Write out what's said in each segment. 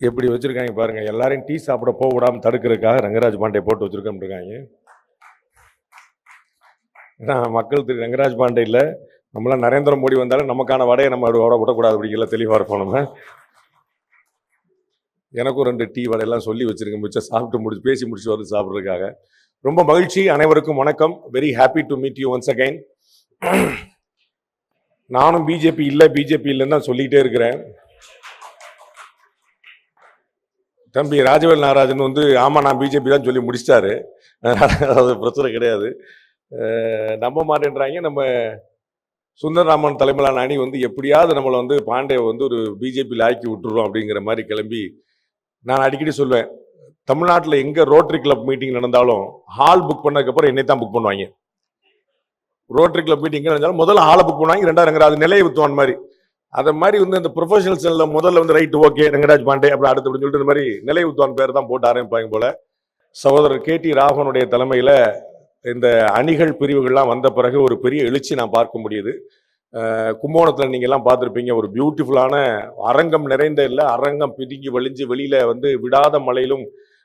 எப்படி வச்சிருக்காங்க பாருங்க. எல்லாரையும் டீ சாப்பிட போக விடாம தடுக்கிறதுக்காக ரங்கராஜ் பாண்டே போட்டு வச்சிருக்காங்க. மக்கள் திரு ரங்கராஜ் பாண்டே இல்லை, நம்மளாம் நரேந்திர மோடி வந்தாலும் நமக்கான வடையை நம்ம விடக்கூடாது அப்படிங்கிற தெளிவாக இருப்போம். நம்ம எனக்கும் 2 டீ வடையெல்லாம் சொல்லி வச்சிருக்கேன், மிச்சம் சாப்பிட்டு பேசி முடிச்சு வந்து சாப்பிட்றதுக்காக. ரொம்ப மகிழ்ச்சி. அனைவருக்கும் வணக்கம். Very happy to meet you once again. நானும் பிஜேபி இல்லைன்னு தான் சொல்லிக்கிட்டே இருக்கிறேன். தம்பி ராஜவேல் நாகராஜன் ஆமா நான் பிஜேபி தான் சொல்லி முடிச்சிட்டாரு. அது பிரச்சனை கிடையாது. நம்ப மாட்டேன்றாங்க. நம்ம சுந்தரராமன் தலைமையிலான அணி எப்படியாவது நம்மளை பாண்டே ஒரு பிஜேபியில் ஆக்கி விட்டுருவோம் அப்படிங்கிற மாதிரி கிளம்பி, நான் அடிக்கடி சொல்வேன், தமிழ்நாட்டில் எங்கே ரோட்டரி கிளப் மீட்டிங் நடந்தாலும் ஹால் புக் பண்ணதுக்கப்புறம் என்னை தான் புக் பண்ணுவாங்க. ரோட்டரி கிளப் மீட்டிங் நடந்தாலும் முதல்ல ஹாலை புக் பண்ணுவாங்க, 2வது அது நிலையை வித்துவான் மாதிரி. அதை மாதிரி இந்த ப்ரொஃபஷனல் செல்ல முதல்ல ரைட் ஓகே ரங்கராஜ் பாண்டே அப்புறம் அடுத்து அப்படின்னு சொல்லிட்டு இந்த மாதிரி நிலை வித்துவான் பேர் தான் போட்டு ஆரம்பிப்பாங்க போல. சகோதரர் KT ராகவனுடைய தலைமையில் இந்த அணிகள் பிரிவுகள்லாம் வந்த பிறகு ஒரு பெரிய எழுச்சி நான் பார்க்க முடியுது. கும்போணத்தில் நீங்கள் எல்லாம் பார்த்துருப்பீங்க, ஒரு பியூட்டிஃபுல்லான அரங்கம் நிறைந்த இல்லை, அரங்கம் பிதுங்கி வழிஞ்சு வெளியில் விடாத மழையிலும்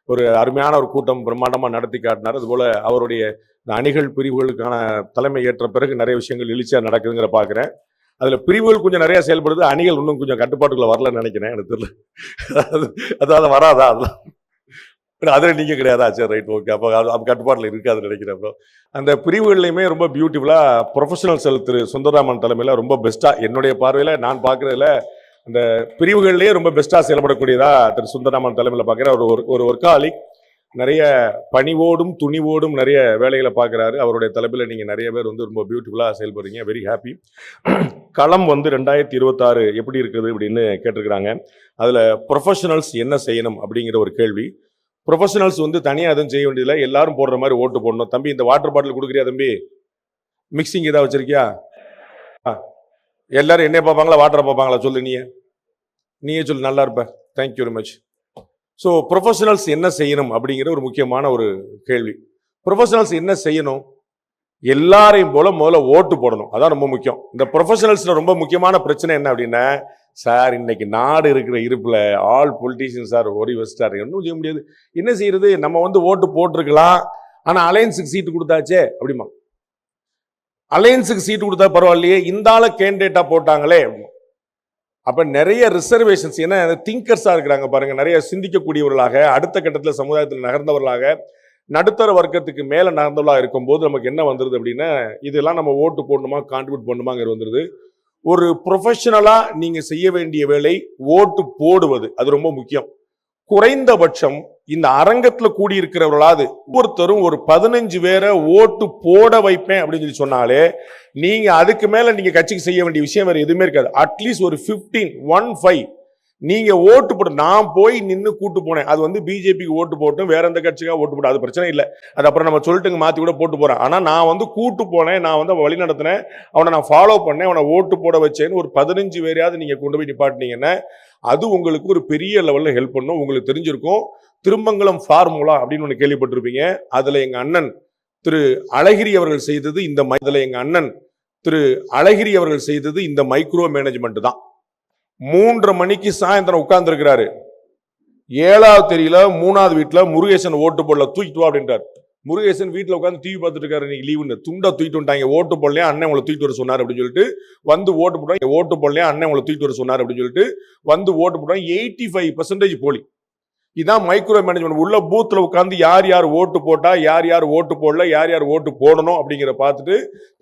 ஒரு அருமையான ஒரு கூட்டம் பிரம்மாண்டமாக நடத்தி காட்டினார். அதுபோல் அவருடைய இந்த அணிகள் பிரிவுகளுக்கான தலைமை ஏற்ற பிறகு நிறைய விஷயங்கள் எழுச்சியாக நடக்குதுங்கிற பார்க்குறேன். அதில் பிரிவுகள் கொஞ்சம் நிறையா செயல்படுது, அணிகள் இன்னும் கொஞ்சம் கட்டுப்பாட்டுக்குள்ள வரலன்னு நினைக்கிறேன். எனக்கு தெரியல, அதாவது வராதா அதில் நீங்கள் கிடையாதா? சரி ரைட் ஓகே, அப்போ அது கட்டுப்பாட்டில் இருக்காதுன்னு நினைக்கிறேன். அப்புறம் அந்த பிரிவுகள்லையுமே ரொம்ப பியூட்டிஃபுல்லாக ப்ரொஃபஷனல் செல் திரு சுந்தரராமன் தலைமையில் ரொம்ப பெஸ்ட்டாக, என்னுடைய பார்வையில் நான் பார்க்குறதுல அந்த பிரிவுகள்லேயே ரொம்ப பெஸ்ட்டாக செயல்படக்கூடியதாக திரு சுந்தரராமன் தலைமையில் பார்க்குறேன். ஒரு ஒர்க்காலிக், நிறைய பணிவோடும் துணிவோடும் நிறைய வேலைகளை பார்க்குறாரு. அவருடைய தலைமையில் நீங்கள் நிறைய பேர் ரொம்ப பியூட்டிஃபுல்லாக செயல்படுறீங்க. Very happy. களம் 2026 எப்படி இருக்குது அப்படின்னு கேட்டிருக்கிறாங்க. அதில் ப்ரொஃபஷனல்ஸ் என்ன செய்யணும் அப்படிங்கிற ஒரு கேள்வி. ப்ரொஃபஷனல்ஸ் தனியாக எதுவும் செய்ய வேண்டியதில்லை, எல்லாரும் போடுற மாதிரி ஓட்டு போடணும். தம்பி இந்த வாட்டர் பாட்டில் கொடுக்குறியா தம்பி? மிக்சிங் ஏதாவது வச்சிருக்கியா? எல்லாரும் என்ன பார்ப்பாங்களா வாட்டரை பார்ப்பாங்களா? சொல்லு, நீயே சொல்லு, நல்லா இருப்ப. Thank you very much. So professionals என்ன செய்யணும் அப்படிங்கிற ஒரு முக்கியமான ஒரு கேள்வி. ப்ரொஃபஷனல்ஸ் என்ன செய்யணும்? எல்லாரையும் போல முதல்ல ஓட்டு போடணும், அதான் ரொம்ப முக்கியம். இந்த ப்ரொஃபஷனல்ஸ்ல ரொம்ப முக்கியமான பிரச்சனை என்ன அப்படின்னா, சார் இன்னைக்கு நாடு இருக்கிற இருப்புல ஆல் பொலிட்டீஷியன் சார் ஒரி வச்சிட்டாரு, ஒன்றும் செய்ய முடியாது. என்ன செய்யறது? நம்ம ஓட்டு போட்டிருக்கலாம், ஆனா அலையன்ஸுக்கு சீட்டு கொடுத்தாச்சே அப்படிமா. அலையன்ஸுக்கு சீட்டு கொடுத்தா பரவாயில்லையே, இந்த ஆளை கேண்டிடேட்டா போட்டாங்களே. அப்ப நிறைய ரிசர்வேஷன்ஸ், ஏன்னா திங்கர்ஸா இருக்கிறாங்க பாருங்க, நிறைய சிந்திக்கக்கூடியவர்களாக, அடுத்த கட்டத்தில் சமுதாயத்தில் நகர்ந்தவர்களாக, நடுத்தர வர்க்கத்துக்கு மேல நகர்ந்தவர்களாக இருக்கும்போது நமக்கு என்ன வந்துருது அப்படின்னா, இதெல்லாம் நம்ம ஓட்டு போடணுமா கான்ட்ரிபியூட் பண்ணணுமாங்கிறது வந்துருது. ஒரு ப்ரொஃபஷனலா நீங்க செய்ய வேண்டிய வேலை ஓட்டு போடுவது, அது ரொம்ப முக்கியம். குறைந்தபட்சம் இந்த அரங்கத்துல கூடியிருக்கிறவர்களாவது ஒவ்வொருத்தரும் ஒரு 15 பேரை ஓட்டு போட வைப்பேன் அப்படின்னு சொல்லி சொன்னாலே, நீங்க அதுக்கு மேல நீங்க கட்சிக்கு செய்ய வேண்டிய விஷயம் வேற எதுவுமே இருக்காது. அட்லீஸ்ட் ஒரு 15 நீங்க ஓட்டு போட்டு, நான் போய் நின்று கூட்டு போனேன், அது பிஜேபிக்கு ஓட்டு போட்டும் வேற எந்த கட்சிக்காக ஓட்டு போட்டு அது பிரச்சனை இல்லை, அது அப்புறம் நம்ம சொல்லிட்டு மாத்தி கூட போட்டு போறேன். ஆனா நான் கூட்டு போனேன், நான் வழி நடத்தினேன், அவனை நான் ஃபாலோ பண்ணேன், அவனை ஓட்டு போட வச்சேன்னு ஒரு 15 பேரையாவது நீங்க கொண்டு போய் நிப்பாட்டினீங்கன்னா அது உங்களுக்கு ஒரு பெரிய லெவல்ல ஹெல்ப் பண்ணும். உங்களுக்கு தெரிஞ்சிருக்கும், திருமங்கலம் ஃபார்முலா அப்படின்னு ஒன்று கேள்விப்பட்டிருப்பீங்க. அதுல எங்க அண்ணன் திரு அழகிரி அவர்கள் செய்தது இந்த மைக்ரோ மேனேஜ்மெண்ட் தான். 3:30 மணிக்கு சாயந்தரம் உட்கார்ந்து இருக்கிறாரு, 7வது தெரியல 3வது வீட்டுல முருகேசன் ஓட்டு போடல, தூக்கிட்டு வா அப்படின்றார். முருகேசன் வீட்டுல உட்காந்து டிவி பார்த்துட்டு இருக்காரு, இன்னைக்கு லீவுன்னு. துண்டா தூக்கிட்டு வந்துட்டாங்க, ஓட்டு போடலையா அண்ணன் உங்களை தூக்கிட்டு வர சொன்னார் அப்படின்னு சொல்லிட்டு ஓட்டு போடுறாங்க. ஓட்டு போடலையா அண்ணன் உங்களை தூக்கிட்டு வர சொன்னார் அப்படின்னு சொல்லிட்டு ஓட்டு போடுறாங்க. 85% போலி. இதான் மைக்ரோ மேனேஜ்மெண்ட். உள்ள பூத்துல உட்காந்து யார் யார் ஓட்டு போட்டா, யார் யார் ஓட்டு போடல, யார் யார் ஓட்டு போடணும் அப்படிங்கிற பார்த்துட்டு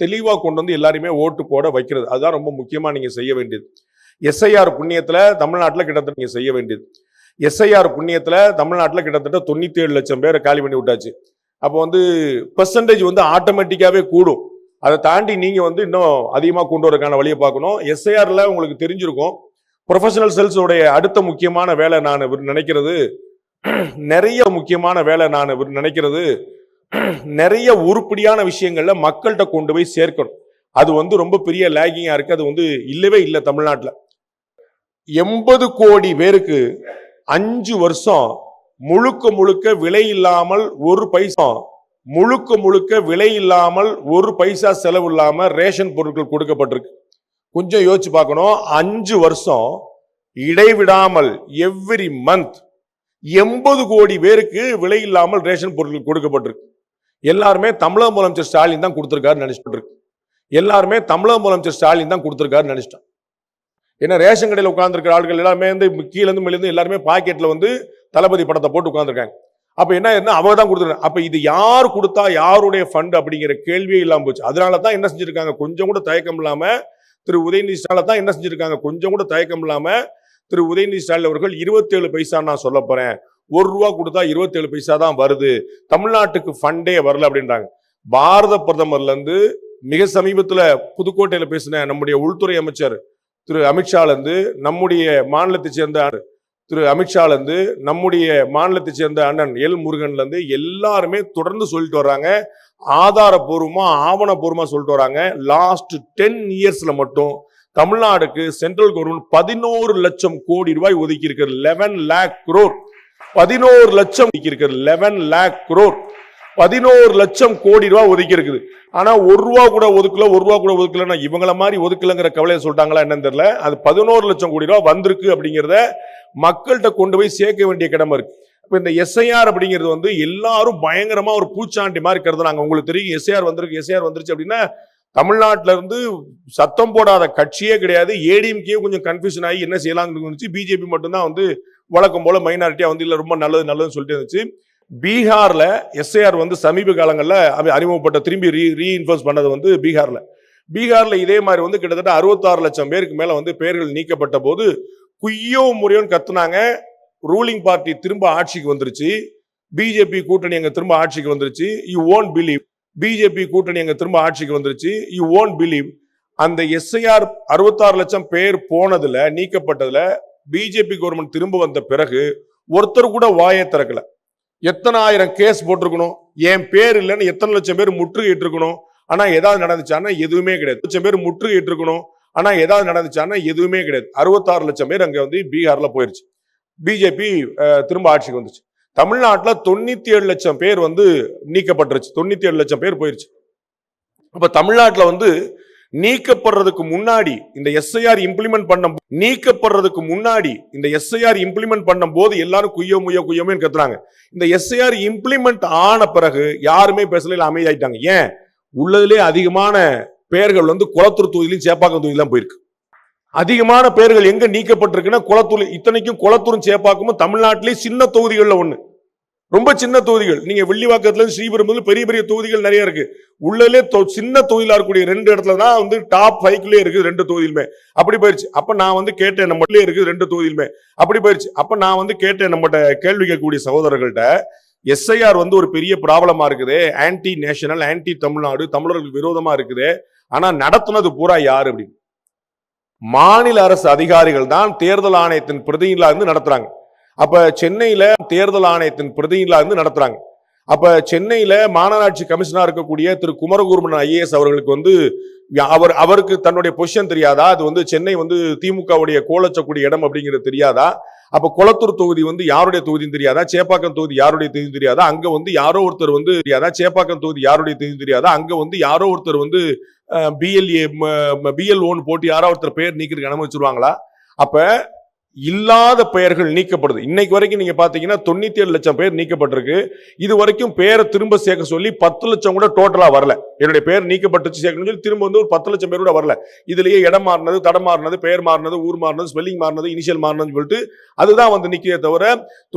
தெளிவா கொண்டு எல்லாருமே ஓட்டு போட வைக்கிறது. அதுதான் ரொம்ப முக்கியமா நீங்க செய்ய வேண்டியது. எஸ்ஐஆர் புண்ணியத்துல தமிழ்நாட்டில் கிட்டத்தட்ட நீங்க செய்ய வேண்டியது. எஸ்ஐஆர் புண்ணியத்துல தமிழ்நாட்டில் கிட்டத்தட்ட 97 லட்சம் பேரை காலி பண்ணி விட்டாச்சு. அப்போ பெர்சன்டேஜ் ஆட்டோமேட்டிக்காவே கூடும். அதை தாண்டி நீங்க இன்னும் அதிகமாக கொண்டு வரதுக்கான வழியை பார்க்கணும். எஸ்ஐஆர்ல உங்களுக்கு தெரிஞ்சிருக்கும், ப்ரொஃபஷனல் செல்ஸோடைய அடுத்த முக்கியமான வேலை நான் நினைக்கிறது, நிறைய உருப்படியான விஷயங்கள்ல மக்கள்கிட்ட கொண்டு போய் சேர்க்கணும். அது ரொம்ப பெரிய லேகிங்கா இருக்கு. அது இல்லவே இல்லை தமிழ்நாட்டில். 80 கோடி பேருக்கு 5 வருஷம் முழுக்க விலை இல்லாமல் ஒரு பைசா செலவு இல்லாம ரேஷன் பொருட்கள் கொடுக்கப்பட்டிருக்கு. கொஞ்சம் யோசிச்சு பார்க்கணும். 5 வருஷம் இடைவிடாமல் எவ்ரி மந்த் 80 கோடி பேருக்கு விலை இல்லாமல் ரேஷன் பொருட்கள் கொடுக்கப்பட்டிருக்கு. எல்லாருமே தமிழக முதலமைச்சர் ஸ்டாலின் தான் கொடுத்திருக்காரு நினைச்சிட்டு இருக்கு. எல்லாருமே தமிழக முதலமைச்சர் ஸ்டாலின் தான் கொடுத்திருக்காரு நினைச்சிட்டோம். ஏன்னா ரேஷன் கடையில் உட்கார்ந்துருக்கிற ஆட்கள் எல்லாருமே கீழே இருந்து மேலிருந்து எல்லாருமே பாக்கெட்ல தளபதி படத்தை போட்டு உட்கார்ந்துருக்காங்க. அப்ப என்ன அவங்க தான் கொடுத்துருக்காங்க. அப்ப இது யார் கொடுத்தா, யாருடைய ஃபண்ட் அப்படிங்கிற கேள்வியே இல்லாம போச்சு. அதனால தான் என்ன செஞ்சிருக்காங்க, கொஞ்சம் கூட தயக்கம் இல்லாம திரு உதயநிதி ஸ்டாலின் தான் என்ன செஞ்சிருக்காங்க, கொஞ்சம் கூட தயக்கம் இல்லாம திரு உதயநிதி ஸ்டாலின் அவர்கள் 27 பைசா நான் சொல்ல போறேன், ₹1 கொடுத்தா 27 பைசா தான் வருது, தமிழ்நாட்டுக்கு ஃபண்டே வரல அப்படின்றாங்க. பாரத பிரதமர்ல இருந்து மிக சமீபத்தில் புதுக்கோட்டையில பேசின நம்முடைய உள்துறை அமைச்சர் திரு அமித்ஷால இருந்து, நம்முடைய மாநிலத்தை சேர்ந்த திரு அமித்ஷால இருந்து, நம்முடைய மாநிலத்தை சேர்ந்த அண்ணன் எல் முருகன்ல இருந்து எல்லாருமே தொடர்ந்து சொல்லிட்டு வர்றாங்க. ஆதாரபூர்வமா ஆவணபூர்வமா சொல்லிட்டு வராங்க. லாஸ்ட் 10 இயர்ஸ்ல மட்டும் தமிழ்நாடுக்கு சென்ட்ரல் கவர்மெண்ட் 11 லட்சம் கோடி ரூபாய் ஒதுக்கி இருக்கிறது. 11 lakh crore 11 லட்சம் ஒதுக்கி இருக்கிறது. 11 lakh crore 11 லட்சம் கோடி ரூபாய் ஒதுக்கி இருக்குது. ஆனா ₹1 கூட ஒதுக்கல, ₹1 கூட ஒதுக்கலன்னா இவங்கள மாதிரி ஒதுக்கலங்கிற கவலையை சொல்லிட்டாங்களா என்னன்னு தெரியல. அது 11 லட்சம் கோடி ரூபாய் வந்திருக்கு அப்படிங்கிறத மக்கள்கிட்ட கொண்டு போய் சேர்க்க வேண்டிய கடமை இருக்கு. இப்ப இந்த எஸ்ஐஆர் அப்படிங்கிறது எல்லாரும் பயங்கரமா ஒரு பூச்சாண்டி மாதிரி கருதுறாங்க. உங்களுக்கு தெரியும் எஸ்ஐஆர் வந்திருக்கு, எஸ்ஐஆர் வந்துருச்சு அப்படின்னா தமிழ்நாட்டில இருந்து சத்தம் போடாத கட்சியே கிடையாது. ஏடிஎம்கே கொஞ்சம் கன்ஃபியூஷன் ஆகி என்ன செய்யலாம்னு இருந்துச்சு. பிஜேபி மட்டும்தான் வழக்கம் போல மைனாரிட்டியா இல்ல ரொம்ப நல்லது நல்லதுன்னு சொல்லிட்டு இருந்துச்சு. பீகார்ல எஸ்ஐஆர் சமீப காலங்களில் அறிமுகப்பட்ட திரும்பி ரீஇன்ஃபோர்ஸ் பண்ணது பீகார்ல இதே மாதிரி கிட்டத்தட்ட 66 லட்சம் பேருக்கு மேல பெயர்கள் நீக்கப்பட்ட போது குய்யோ முறையோன்னு கத்துனாங்க. ரூலிங் பார்ட்டி திரும்ப ஆட்சிக்கு வந்துருச்சு. பிஜேபி கூட்டணி அங்க திரும்ப ஆட்சிக்கு வந்துருச்சு. யூ ஓன்ட் பிலீவ், பிஜேபி கூட்டணி அங்க திரும்ப ஆட்சிக்கு வந்துருச்சு. யூ ஓன்ட் பிலீவ், அந்த எஸ்ஐஆர் 66 லட்சம் பேர் போனதுல நீக்கப்பட்டதுல பிஜேபி கவர்மெண்ட் திரும்ப வந்த பிறகு ஒருத்தர் கூட வாயை திறக்கல. எத்தனை ஆயிரம் கேஸ் போட்டிருக்கணும், என் பேர் இல்லைன்னு எத்தனை லட்சம் பேர் முற்றுகையிட்டு இருக்கணும், ஆனா ஏதாவது நடந்துச்சானா எதுவுமே கிடையாது. லட்சம் பேர் முற்றுகையிட்டு இருக்கணும், ஆனா ஏதாவது நடந்துச்சானா எதுவுமே கிடையாது. 66 லட்சம் பேர் அங்க பீகார்ல போயிருச்சு. பிஜேபி திரும்ப ஆட்சிக்கு வந்துச்சு. தமிழ்நாட்டில் 97 லட்சம் பேர் நீக்கப்பட்டுருச்சு. 97 லட்சம் பேர் போயிருச்சு. அப்ப தமிழ்நாட்டில் நீக்கப்படுறதுக்கு முன்னாடி இந்த எஸ்ஐஆர் இம்ப்ளிமெண்ட் பண்ணும் போது எல்லாரும் குய்யோமேன்னு கத்துறாங்க. இந்த எஸ்ஐஆர் இம்ப்ளிமெண்ட் ஆன பிறகு யாருமே பேசல, அமைதியாயிட்டாங்க. ஏன், உள்ளதிலே அதிகமான பெயர்கள் குளத்தூர் தொகுதியிலும் சேப்பாக்கம் தொகுதியிலும் போயிருக்கு. அதிகமான பெயர்கள் எங்க நீக்கப்பட்டிருக்குன்னா குளத்தூர். இத்தனைக்கும் குளத்தூரும் சேப்பாக்கமும் தமிழ்நாட்டிலே சின்ன தொகுதிகள்ல ஒண்ணு, ரொம்ப சின்ன தொகுதிகள். நீங்க வெள்ளிவாக்கத்துல ஸ்ரீபெரும்புதூர் பெரிய பெரிய தொகுதிகள் நிறைய இருக்கு. உள்ளே சின்ன தொகுதியில இருக்கக்கூடிய 2 இடத்துல தான் டாப் 5 இருக்குது 2 தொகுதியிலுமே. அப்படி போயிருச்சு. அப்ப நான் கேட்டேன், நம்ம இருக்குது 2 தொகுதியிலுமே அப்படி போயிருச்சு. அப்ப நான் கேட்டேன் நம்மகிட்ட கேள்வி கேட்கக்கூடிய சகோதரர்கள்ட்ட, எஸ்ஐஆர் ஒரு பெரிய ப்ராப்ளமா இருக்குது, ஆன்டி நேஷனல், ஆன்டி தமிழ்நாடு, தமிழர்களுக்கு விரோதமா இருக்குது, ஆனா நடத்துனது பூரா யாரு அப்படின்னு. மாநில அரசு அதிகாரிகள் தான் தேர்தல் ஆணையத்தின் பிரதிநிதிகளா இருந்து நடத்துறாங்க. அப்ப சென்னையில தேர்தல் ஆணையத்தின் பிரதிநிதிகளா இருந்து நடத்துறாங்க. அப்ப சென்னையில மாநகராட்சி கமிஷனரா இருக்கக்கூடிய திரு குமரகுருமன் ஐஏஎஸ் அவர்களுக்கு அவருக்கு தன்னுடைய பொசிஷன் தெரியாதா? அது சென்னை திமுகவுடைய கோலச்சக்கூடிய இடம் அப்படிங்கிறது தெரியாதா? அப்ப குளத்தூர் தொகுதி யாருடைய தொகுதின்னு தெரியாதா? சேப்பாக்கம் தொகுதி யாருடைய தொகுதி தெரியாதா? அங்க யாரோ ஒருத்தர் தெரியாதா? சேப்பாக்கம் தொகுதி யாருடைய தொகுதி தெரியாதா? அங்க யாரோ ஒருத்தர் பிஎல்ஓன்னு போட்டு யாரோ ஒருத்தர் பெயர் நீக்கிறதுக்கு அனுமதிச்சிருவாங்களா? அப்ப இல்லாத பெயர்கள் நீக்கப்படுது. இன்னைக்கு வரைக்கும் நீங்க பாத்தீங்கன்னா 97 லட்சம் பேர் நீக்கப்பட்டிருக்கு. இது வரைக்கும் பேரை திரும்ப சேர்க்க சொல்லி 10 லட்சம் கூட டோட்டலா வரல. என்னுடைய பேர் நீக்கப்பட்டுச்சு சேர்க்கணும்னு சொல்லி திரும்ப ஒரு 10 லட்சம் பேர் கூட வரல. இதுலயே இடம் மாறினது, தடம் மாறினது, பெயர் மாறினது, ஊர் மாறினது, ஸ்பெல்லிங் மாறினது, இனிஷியல் மாறினதுன்னு சொல்லிட்டு அதுதான் நிக்கிறதே தவிர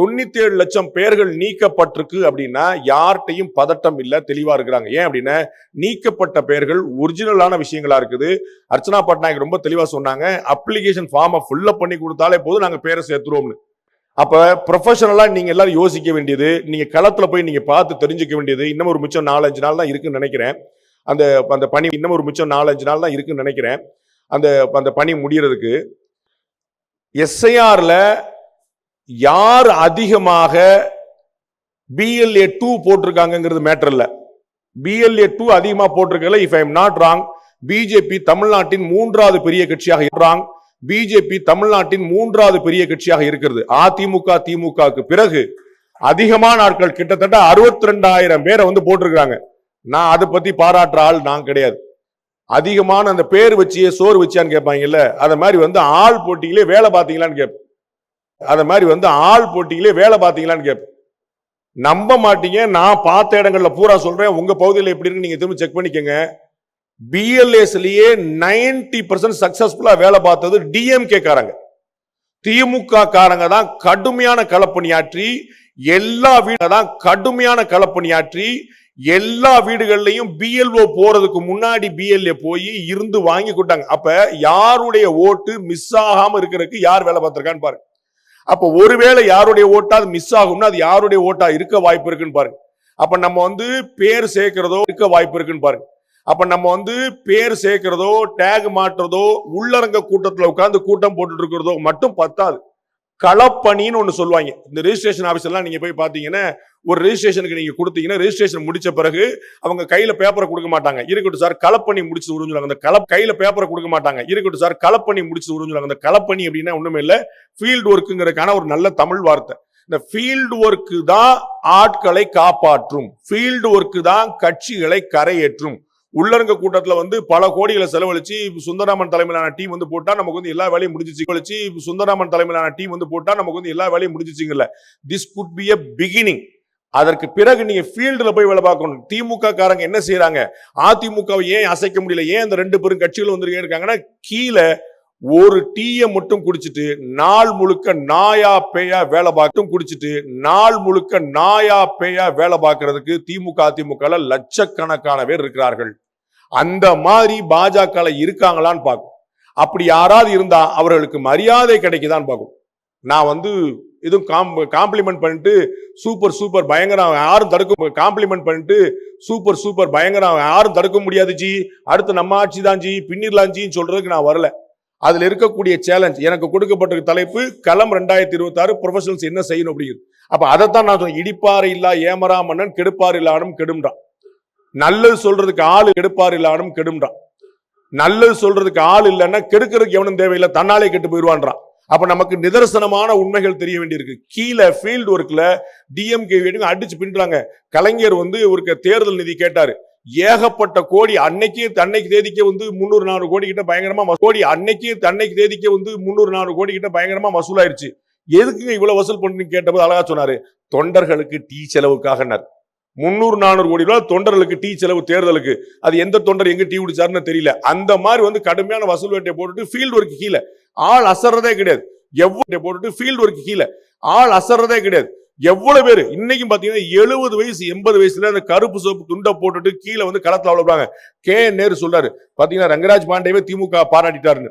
97 லட்சம் பேர்கள் நீக்கப்பட்டிருக்கு அப்படின்னா யார்கிட்டையும் பதட்டம் இல்ல, தெளிவா இருக்கிறாங்க. ஏன் அப்படின்னா நீக்கப்பட்ட பெயர்கள் ஒரிஜினலான விஷயங்களா இருக்குது. அர்ச்சனா பட்நாயக் ரொம்ப தெளிவா சொன்னாங்க, அப்ளிகேஷன் ஃபார்மை ஃபுல்லப் பண்ணி கொடுத்தாலே போது நாங்க பேரை சேர்த்துருவோம்னு. அப்ப ப்ரொஃபஷனலா நீங்க எல்லாரும் யோசிக்க வேண்டியது, நீங்க களத்துல போய் நீங்க பார்த்து தெரிஞ்சுக்க வேண்டியது, இன்னும் ஒரு மிச்சம் 4-5 நாள் தான் இருக்குன்னு நினைக்கிறேன். அந்த பணி இன்னும் ஒரு மிச்சம் 4-5 நாள் தான் இருக்குன்னு நினைக்கிறேன். அந்த பணி முடியறதுக்கு எஸ்ஐஆர்ல யார் அதிகமாக BLA 2 போட்டிருக்காங்கிறது மேட்டர் இல்ல. BLA 2 அதிகமா போட்டிருக்கல. If I am not wrong, BJP தமிழ்நாட்டின் 3வது பெரிய கட்சியாக இருக்கிறாங்க. பிஜேபி தமிழ்நாட்டின் 3வது பெரிய கட்சியாக இருக்கிறது. அதிமுக திமுகவுக்கு பிறகு அதிகமான ஆட்கள் கிட்டத்தட்ட 62,000 பேரை போட்டிருக்காங்க. நான் அதை பத்தி பாராட்டுற ஆள் நான் கிடையாது. அதிகமான அந்த பேர் வச்சியே சோறு வச்சியான்னு கேட்பாங்கல்ல, அத மாதிரி வந்து ஆள் போட்டியிலே வேலை பார்த்தீங்களான்னு கேட்பேன். அத மாதிரி வந்து ஆள் போட்டியிலே வேலை பார்த்தீங்களான்னு கேட்பேன். நம்ப மாட்டீங்க, நான் பார்த்த இடங்கள்ல பூரா சொல்றேன். உங்க பகுதியில் எப்படி இருக்கு நீங்க திரும்ப செக் பண்ணிக்கங்க. பிஎல்ஏஸ்லயே 90% சக்சஸ்ஃபுல்லா வேலை பார்த்தது டிஎம்கே காரங்க. திமுக காரங்க தான் கடுமையான களப்பணியாற்றி எல்லா வீடுகள்லையும் பிஎல்ஓ போறதுக்கு முன்னாடி பிஎல்ஏ போய் இருந்து வாங்கி கொடுத்தாங்க. அப்ப யாருடைய ஓட்டு மிஸ் ஆகாம இருக்கிறதுக்கு யார் வேலை பார்த்திருக்கான்னு பாருங்க. அப்ப ஒருவேளை யாருடைய ஓட்டா அது மிஸ் ஆகும்னா அது யாருடைய ஓட்டா இருக்க வாய்ப்பு இருக்குன்னு பாருங்க. அப்ப நம்ம வந்து பேர் சேர்க்கிறதோ இருக்க வாய்ப்பு இருக்குன்னு பாருங்க. அப்ப நம்ம வந்து பேர் சேர்க்கிறதோ டேக் மாற்றுறதோ உள்ளரங்க கூட்டத்தில் உட்கார்ந்து கூட்டம் போட்டுட்டு இருக்கிறதோ மட்டும் பத்தாது. களப்பணின்னு ஒண்ணு சொல்லுவாங்க. இந்த ரெஜிஸ்ட்ரேஷன் ஆபீஸ் எல்லாம் நீங்க போய் பாத்தீங்கன்னா, ஒரு ரெஜிஸ்ட்ரேஷனுக்கு நீங்க கொடுத்தீங்கன்னா ரெஜிஸ்ட்ரேஷன் முடிச்ச பிறகு அவங்க கையில பேப்பரை கொடுக்க மாட்டாங்க. இருக்கட்டும் சார் களப்பணி முடிச்சு உறிஞ்சுவாங்க. அந்த கையில பேப்பரை கொடுக்க மாட்டாங்க. இருக்கட்டும் சார் களப்பணி முடிச்சு உறிஞ்சுவாங்க. அந்த களப்பணி அப்படின்னா ஒண்ணுமே இல்ல, ஃபீல்டு ஒர்க்குங்கிறதுக்கான ஒரு நல்ல தமிழ் வார்த்தை. இந்த ஃபீல்டு ஒர்க்கு தான் ஆட்களை காப்பாற்றும், ஃபீல்டு ஒர்க்கு தான் கட்சிகளை கரையேற்றும். உள்ளரங்க கூட்டத்துல வந்து பல கோடிகளை செலவழிச்சு சுந்தரராமன் தலைமையிலான டீம் வந்து போட்டா நமக்கு வந்து எல்லா வேலையும் முடிஞ்சிச்சு. சுந்தரராமன் தலைமையிலான டீம் வந்து போட்டா நமக்கு வந்து எல்லா வேலையும் முடிஞ்சிச்சுங்கல்ல. This could be a beginning. அதற்கு பிறகு நீங்க ஃபீல்டுல போய் வேலை பார்க்கணும். திமுக காரங்க என்ன செய்யறாங்க, அதிமுகவை ஏன் அசைக்க முடியல, ஏன் அந்த ரெண்டு பேரும் கட்சிகள் வந்து இருக்காங்கன்னா, கீழே ஒரு டீயை மட்டும் குடிச்சிட்டு நாள் முழுக்க நாயா பேயா வேலை பார்க்கறதுக்கு திமுக அதிமுக லட்சக்கணக்கான பேர் இருக்கிறார்கள். அந்த மாதிரி பாஜக இருக்காங்களான்னு பார்க்கும். அப்படி யாராவது இருந்தா அவர்களுக்கு மரியாதை கிடைக்குதான்னு பார்க்கும். நான் வந்து இதுவும் காம்ப்ளிமெண்ட் பண்ணிட்டு சூப்பர் பயங்கரம் யாரும் தடுக்க காம்ப்ளிமெண்ட் பண்ணிட்டு சூப்பர் பயங்கரம் யாரும் தடுக்க முடியாது ஜி, அடுத்து நம்ம ஆட்சி தான் ஜி, பின்னிரலாம் ஜின்னு சொல்றதுக்கு நான் வரல. அதுல இருக்கக்கூடிய சேலஞ்ச் எனக்கு கொடுக்கப்பட்ட தலைப்பு களம் 2026 ப்ரொஃபஷனல்ஸ் என்ன செய்யணும் அப்படிங்கிறது. அப்ப அதைத்தான் நான் சொன்னேன். இடிப்பாறு இல்லா ஏமரா மன்னன் கெடுப்பார் இல்லாடும் கெடும்றான். நல்லது சொல்றதுக்கு ஆள் கெடுப்பார் இல்லாடும் கெடும்றான். நல்லது சொல்றதுக்கு ஆள் இல்லைன்னா கெடுக்கிறதுக்கு எவனும் தேவையில்லை, தன்னாலே கெட்டு போயிடுவான்றான். அப்ப நமக்கு நிதர்சனமான உண்மைகள் தெரிய வேண்டியிருக்கு. கீழே ஃபீல்டு ஒர்க்ல டிஎம்கே அடிச்சு பின்றாங்க. கலைஞர் வந்து ஒரு தேர்தல் நிதி கேட்டாரு, ஏகப்பட்ட கோடி அன்னைக்கு தேதிக்கு வந்து 300-400 கோடி கிட்ட பயங்கரமா வசூலாயிருச்சு. எதுக்குங்க இவ்வளவு வசூல் பண்ணி கேட்டபோது அழகா சொன்னாரு, தொண்டர்களுக்கு டீ செலவுக்காக 300-400 கோடி ரூபாய் தொண்டர்களுக்கு டீ செலவு தேர்தலுக்கு. அது எந்த தொண்டர் எங்க டீ குடிச்சாருன்னு தெரியல. அந்த மாதிரி வந்து கடுமையான வசூல் வேட்டையை போட்டுட்டு ஃபீல்டு ஒர்க் கீழே ஆள் அசர்றதே கிடையாது. எவ்வளவு பேரு இன்னைக்கும் பாத்தீங்கன்னா 70 வயசு 80 வயசுல அந்த கருப்பு சோப்பு துண்டை போட்டுட்டு கீழே வந்து களத்துல அவ்வளவு. கே நேரு சொல்றாரு பாத்தீங்கன்னா, ரங்கராஜ் பாண்டேவே திமுக பாராட்டிட்டாருன்னு.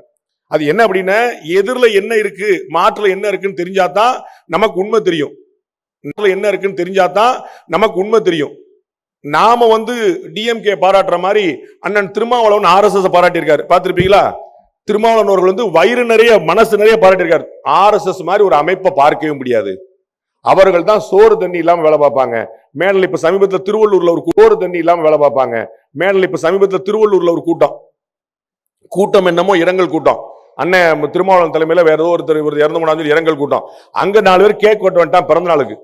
அது என்ன அப்படின்னா, எதிரில என்ன இருக்கு மாற்றுல என்ன இருக்குன்னு தெரிஞ்சாதான் நமக்கு உண்மை தெரியும். நாம வந்து டிஎம்கே பாராட்டுற மாதிரி அண்ணன் திருமாவளவன் ஆர்எஸ்எஸ் பாராட்டியிருக்காரு, பார்த்திருப்பீங்களா? திருமாவளவன் அவர்கள் வந்து வயிறு நிறைய மனசு நிறைய பாராட்டியிருக்காரு. ஆர்எஸ்எஸ் மாதிரி ஒரு அமைப்பை பார்க்கவே முடியாது. அவர்கள் தான் சோறு தண்ணி இல்லாம வேலை பார்ப்பாங்க. மேல இப்ப சமீபத்தில் திருவள்ளூர்ல ஒரு சோறு தண்ணி இல்லாம வேலை பார்ப்பாங்க. மேல இப்ப சமீபத்தில் திருவள்ளூர்ல ஒரு கூட்டம் என்னமோ இரங்கல் கூட்டம், அண்ணன் திருமாவளவன் தலைமையில வேற ஏதோ ஒருத்தர் இறந்து போனாலும் இரங்கல் கூட்டம். அங்க 4 பேர் கேக் கொண்டு வந்துட்டான் பிறந்த நாளுக்கு.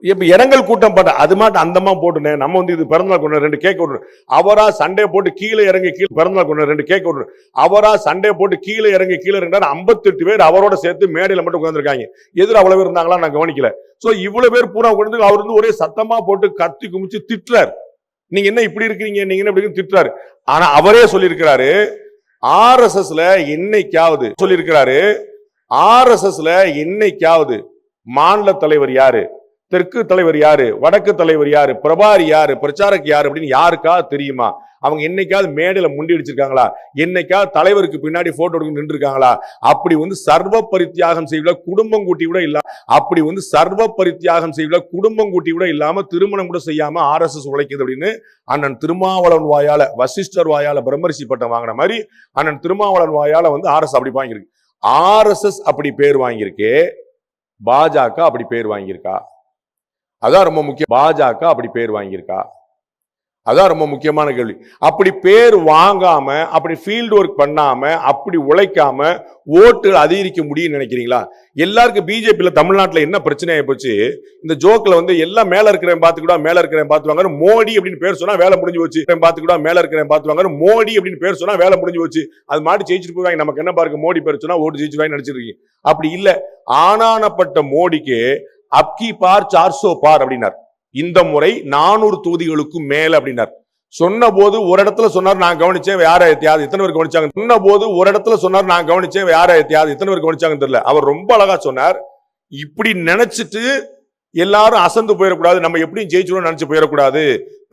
இப்ப இரங்கல் கூட்டம் பண்ண அது மாட்டம் அந்தமா போட்டுனே நம்ம வந்து இது பிறந்தநாள் கொண்டு 2 கேக் விடுறோம். அவரா சண்டே போட்டு கீழே இறங்கி பிறந்தநாள் கொண்டு 2 கேக் விடுறோம். அவரா சண்டே போட்டு கீழே இறங்கி 58 பேர் அவரோட சேர்த்து மேடையில மட்டும் உட்கார்ந்துருக்காங்க. எதிர அவ்வளவு பேர் இருந்தாங்களா நான் கவனிக்கல. சோ இவ்வளவு பேர் பூரா உட்கார்ந்து அவர் வந்து ஒரே சத்தமா போட்டு கத்தி குமிச்சு திட்டுறாரு. நீங்க என்ன இப்படி இருக்கீங்க, நீங்க என்ன இப்படி திட்டுறாரு. ஆனா அவரே சொல்லியிருக்கிறாரு, ஆர்எஸ்எஸ்ல என்னைக்காவது மாநில தலைவர் யாரு, தெற்கு தலைவர் யாரு, வடக்கு தலைவர் யாரு, பிரபாரி யாரு, பிரச்சாரக்கு யாரு அப்படின்னு யாருக்கா தெரியுமா? அவங்க என்னைக்காவது மேடையில முண்டி அடிச்சிருக்காங்களா? என்னைக்காவது தலைவருக்கு பின்னாடி போட்டோ எடுக்க நின்று இருக்காங்களா? அப்படி வந்து சர்வ பரித்தியாகம் செய்யல, குடும்பம் கூட்டி கூட இல்லாம திருமணம் கூட செய்யாம ஆர்எஸ்எஸ் உழைக்குது அப்படின்னு அண்ணன் திருமாவளவன் வாயால, வசிஷ்டர் வாயால பிரம்மரிஷி பட்டம் வாங்கின மாதிரி அண்ணன் திருமாவளவன் வாயால வந்து ஆர்எஸ் அப்படி வாங்கியிருக்கு. ஆர்எஸ்எஸ் அப்படி பேர் வாங்கியிருக்கு, பாஜக அப்படி பேர் வாங்கியிருக்கா? அதான் ரொம்ப முக்கியம். பாஜக அப்படி பேர் வாங்கியிருக்கா? அதான் ரொம்ப முக்கியமான கேள்வி. அப்படி பேர் வாங்காம, அப்படி ஃபீல்டு ஒர்க் பண்ணாம, அப்படி உழைக்காம ஓட்டு அதிகரிக்க முடியும்னு நினைக்கிறீங்களா? எல்லாருக்கும் பிஜேபியில தமிழ்நாட்டில் என்ன பிரச்சனை ஆயிப்போச்சு, இந்த ஜோக்ல வந்து எல்லாம் மேல இருக்கிறவன் பார்த்துக்கிட்டா மேல இருக்கிறவன் பார்த்துவாங்க, மோடி அப்படின்னு பேர் சொன்னா வேலை முடிஞ்சு போச்சு, பார்த்துக்கிட்டா மேல இருக்கிறவன் பார்த்துவாங்க, மோடி அப்படின்னு பேர் சொன்னா வேலை முடிஞ்சு போச்சு, அது மாட்டி ஜெயிச்சுட்டு போவாங்க. நமக்கு என்ன பாருங்க, மோடி பேர் சொன்னா ஓட்டு ஜெயிச்சுவாங்க நினைச்சிருக்கீங்க. அப்படி இல்ல. ஆனானப்பட்ட மோடிக்கு அப்கி பார் 400 பார் அப்படின்னார். இந்த முறை 400 தொகுதிகளுக்கும் மேல அப்படின்னார். சொன்ன போது ஒரு இடத்துல சொன்னார், நான் கவனிச்சேன், யார எத்தியாவது எத்தனை பேர் கவனிச்சாங்க. சொன்ன போது ஒரு இடத்துல சொன்னார், நான் கவனிச்சேன், யார எத்தியாவது எத்தனை பேர் கவனிச்சாங்கன்னு தெரியல. அவர் ரொம்ப அழகா சொன்னார். இப்படி நினைச்சிட்டு எல்லாரும் அசந்து போயிடக்கூடாது, நம்ம எப்படியும் ஜெயிச்சிடும் நினைச்சு போயிடக்கூடாது,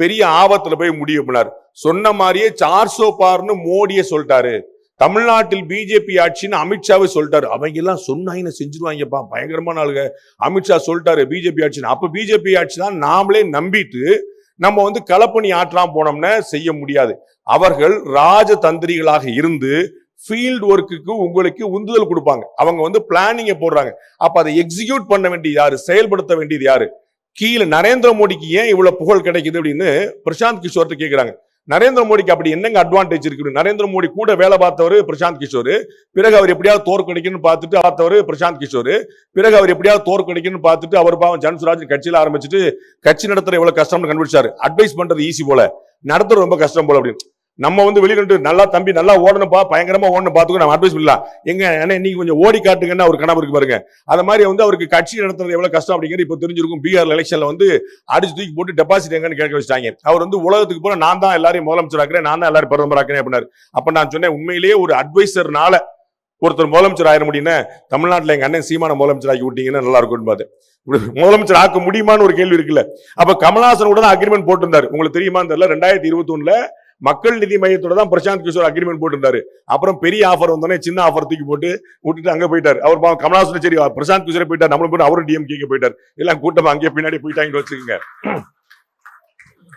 பெரிய ஆபத்துல போய் முடியும் அப்படின்னார். சொன்ன மாதிரியே 400 பார்னு மோடியே சொல்லிட்டாரு. தமிழ்நாட்டில் பிஜேபி ஆட்சின்னு அமித்ஷாவே சொல்லிட்டாரு. அவங்க எல்லாம் சொன்னாங்க செஞ்சிருவாங்கப்பா, பயங்கரமான ஆளுங்க. அமித்ஷா சொல்லிட்டாரு பிஜேபி ஆட்சின்னு. அப்ப பிஜேபி ஆட்சி தான் நாமளே நம்பிட்டு நம்ம வந்து களப்பணி ஆற்றலாம் போனோம்னா செய்ய முடியாது. அவர்கள் ராஜதந்திரிகளாக இருந்து ஃபீல்டு ஒர்க்குக்கு உங்களுக்கு உந்துதல் கொடுப்பாங்க. அவங்க வந்து பிளானிங்க போடுறாங்க. அப்ப அதை எக்ஸிக்யூட் பண்ண வேண்டியது யாரு, செயல்படுத்த வேண்டியது யாரு? கீழே நரேந்திர மோடிக்கு ஏன் இவ்வளவு புகழ் கிடைக்குது அப்படின்னு பிரசாந்த் கிஷோர் கேட்கிறாங்க. நரேந்திர மோடிக்கு அப்படி என்னங்க அட்வான்டேஜ் இருக்கு? நரேந்திர மோடி கூட வேலை பார்த்தவர் பிரசாந்த் கிஷோர், பிறகு அவர் எப்படியாவது தோற்கடிக்கணும்னு பார்த்துட்டு பார்த்தவர் பிரசாந்த் கிஷோர், பிறகு அவர் எப்படியாவது தோற்கடிக்கணும்னு பார்த்துட்டு அவர் பாவம் ஜன்சுராஜ் கட்சியில ஆரம்பிச்சுட்டு கட்சி நடத்துற எவ்வளவு கஷ்டம்னு கண்டுபிடிச்சாரு. அட்வைஸ் பண்றது ஈஸி போல, நடத்துறது ரொம்ப கஷ்டம் போல அப்படின்னு. நம்ம வந்து வெளியிட்டு நல்லா தம்பி நல்லா ஓடணும்பா, பயங்கரமா ஓடணும் பார்த்துக்கோ, நம்ம அட்வைஸ் பண்ணலாம். எங்க இன்னைக்கு கொஞ்சம் ஓடி காட்டுங்கன்னு அவர் கனவு இருக்கு பாருங்க. அது மாதிரி வந்து அவருக்கு கட்சி நடத்துறது எவ்வளவு கஷ்டம் அப்படிங்கிறது இப்ப தெரிஞ்சிருக்கும். பீகார் எலெக்ஷன்ல வந்து அடிச்சு தூக்கி போட்டு டெபாசிட் எங்கன்னு கேட்க வச்சிட்டாங்க. அவர் வந்து உலகத்துக்கு போல நான் தான் எல்லாரையும் முதலமைச்சராக்கிறேன், நான் தான் எல்லாரும் பிரதமராக்கிறேன் அப்படின்னாரு. அப்ப நான் சொன்னேன், உண்மையிலேயே ஒரு அட்வைசர்னால ஒருத்தர் முதலமைச்சர் ஆயிட முடியும்னா தமிழ்நாட்டில் எங்க அண்ணன் சீமான முதலமைச்சர் ஆக்கி விட்டீங்கன்னா நல்லா இருக்கும் பார்த்து. முதலமைச்சர் ஆக்க முடியுமான்னு ஒரு கேள்வி இருக்குல்ல. அப்ப கமல்ஹாசன் கூட தான் அக்ரிமெண்ட் போட்டிருந்தாரு. உங்களுக்கு தெரியுமா தெரியல, 2021 மக்கள் நிதி மையத்தோட தான் பிரசாந்த் கிஷோர் அக்ரிமெண்ட் போட்டிருந்தாரு. அப்புறம் பெரிய ஆஃபர் வந்தோடனே சின்ன ஆஃபர் தூக்கி போட்டு விட்டுட்டு அங்க போயிட்டார். அவர் கமல்ஹாசன் சரி பிரசாந்த் கிஷோர் போயிட்டார், நம்மளும் போட்டு அவரும் டிஎம்கே போயிட்டார். எல்லாம் கூட்டம் அங்கே பின்னாடி போயிட்டாங்கன்னு வச்சுக்கோங்க.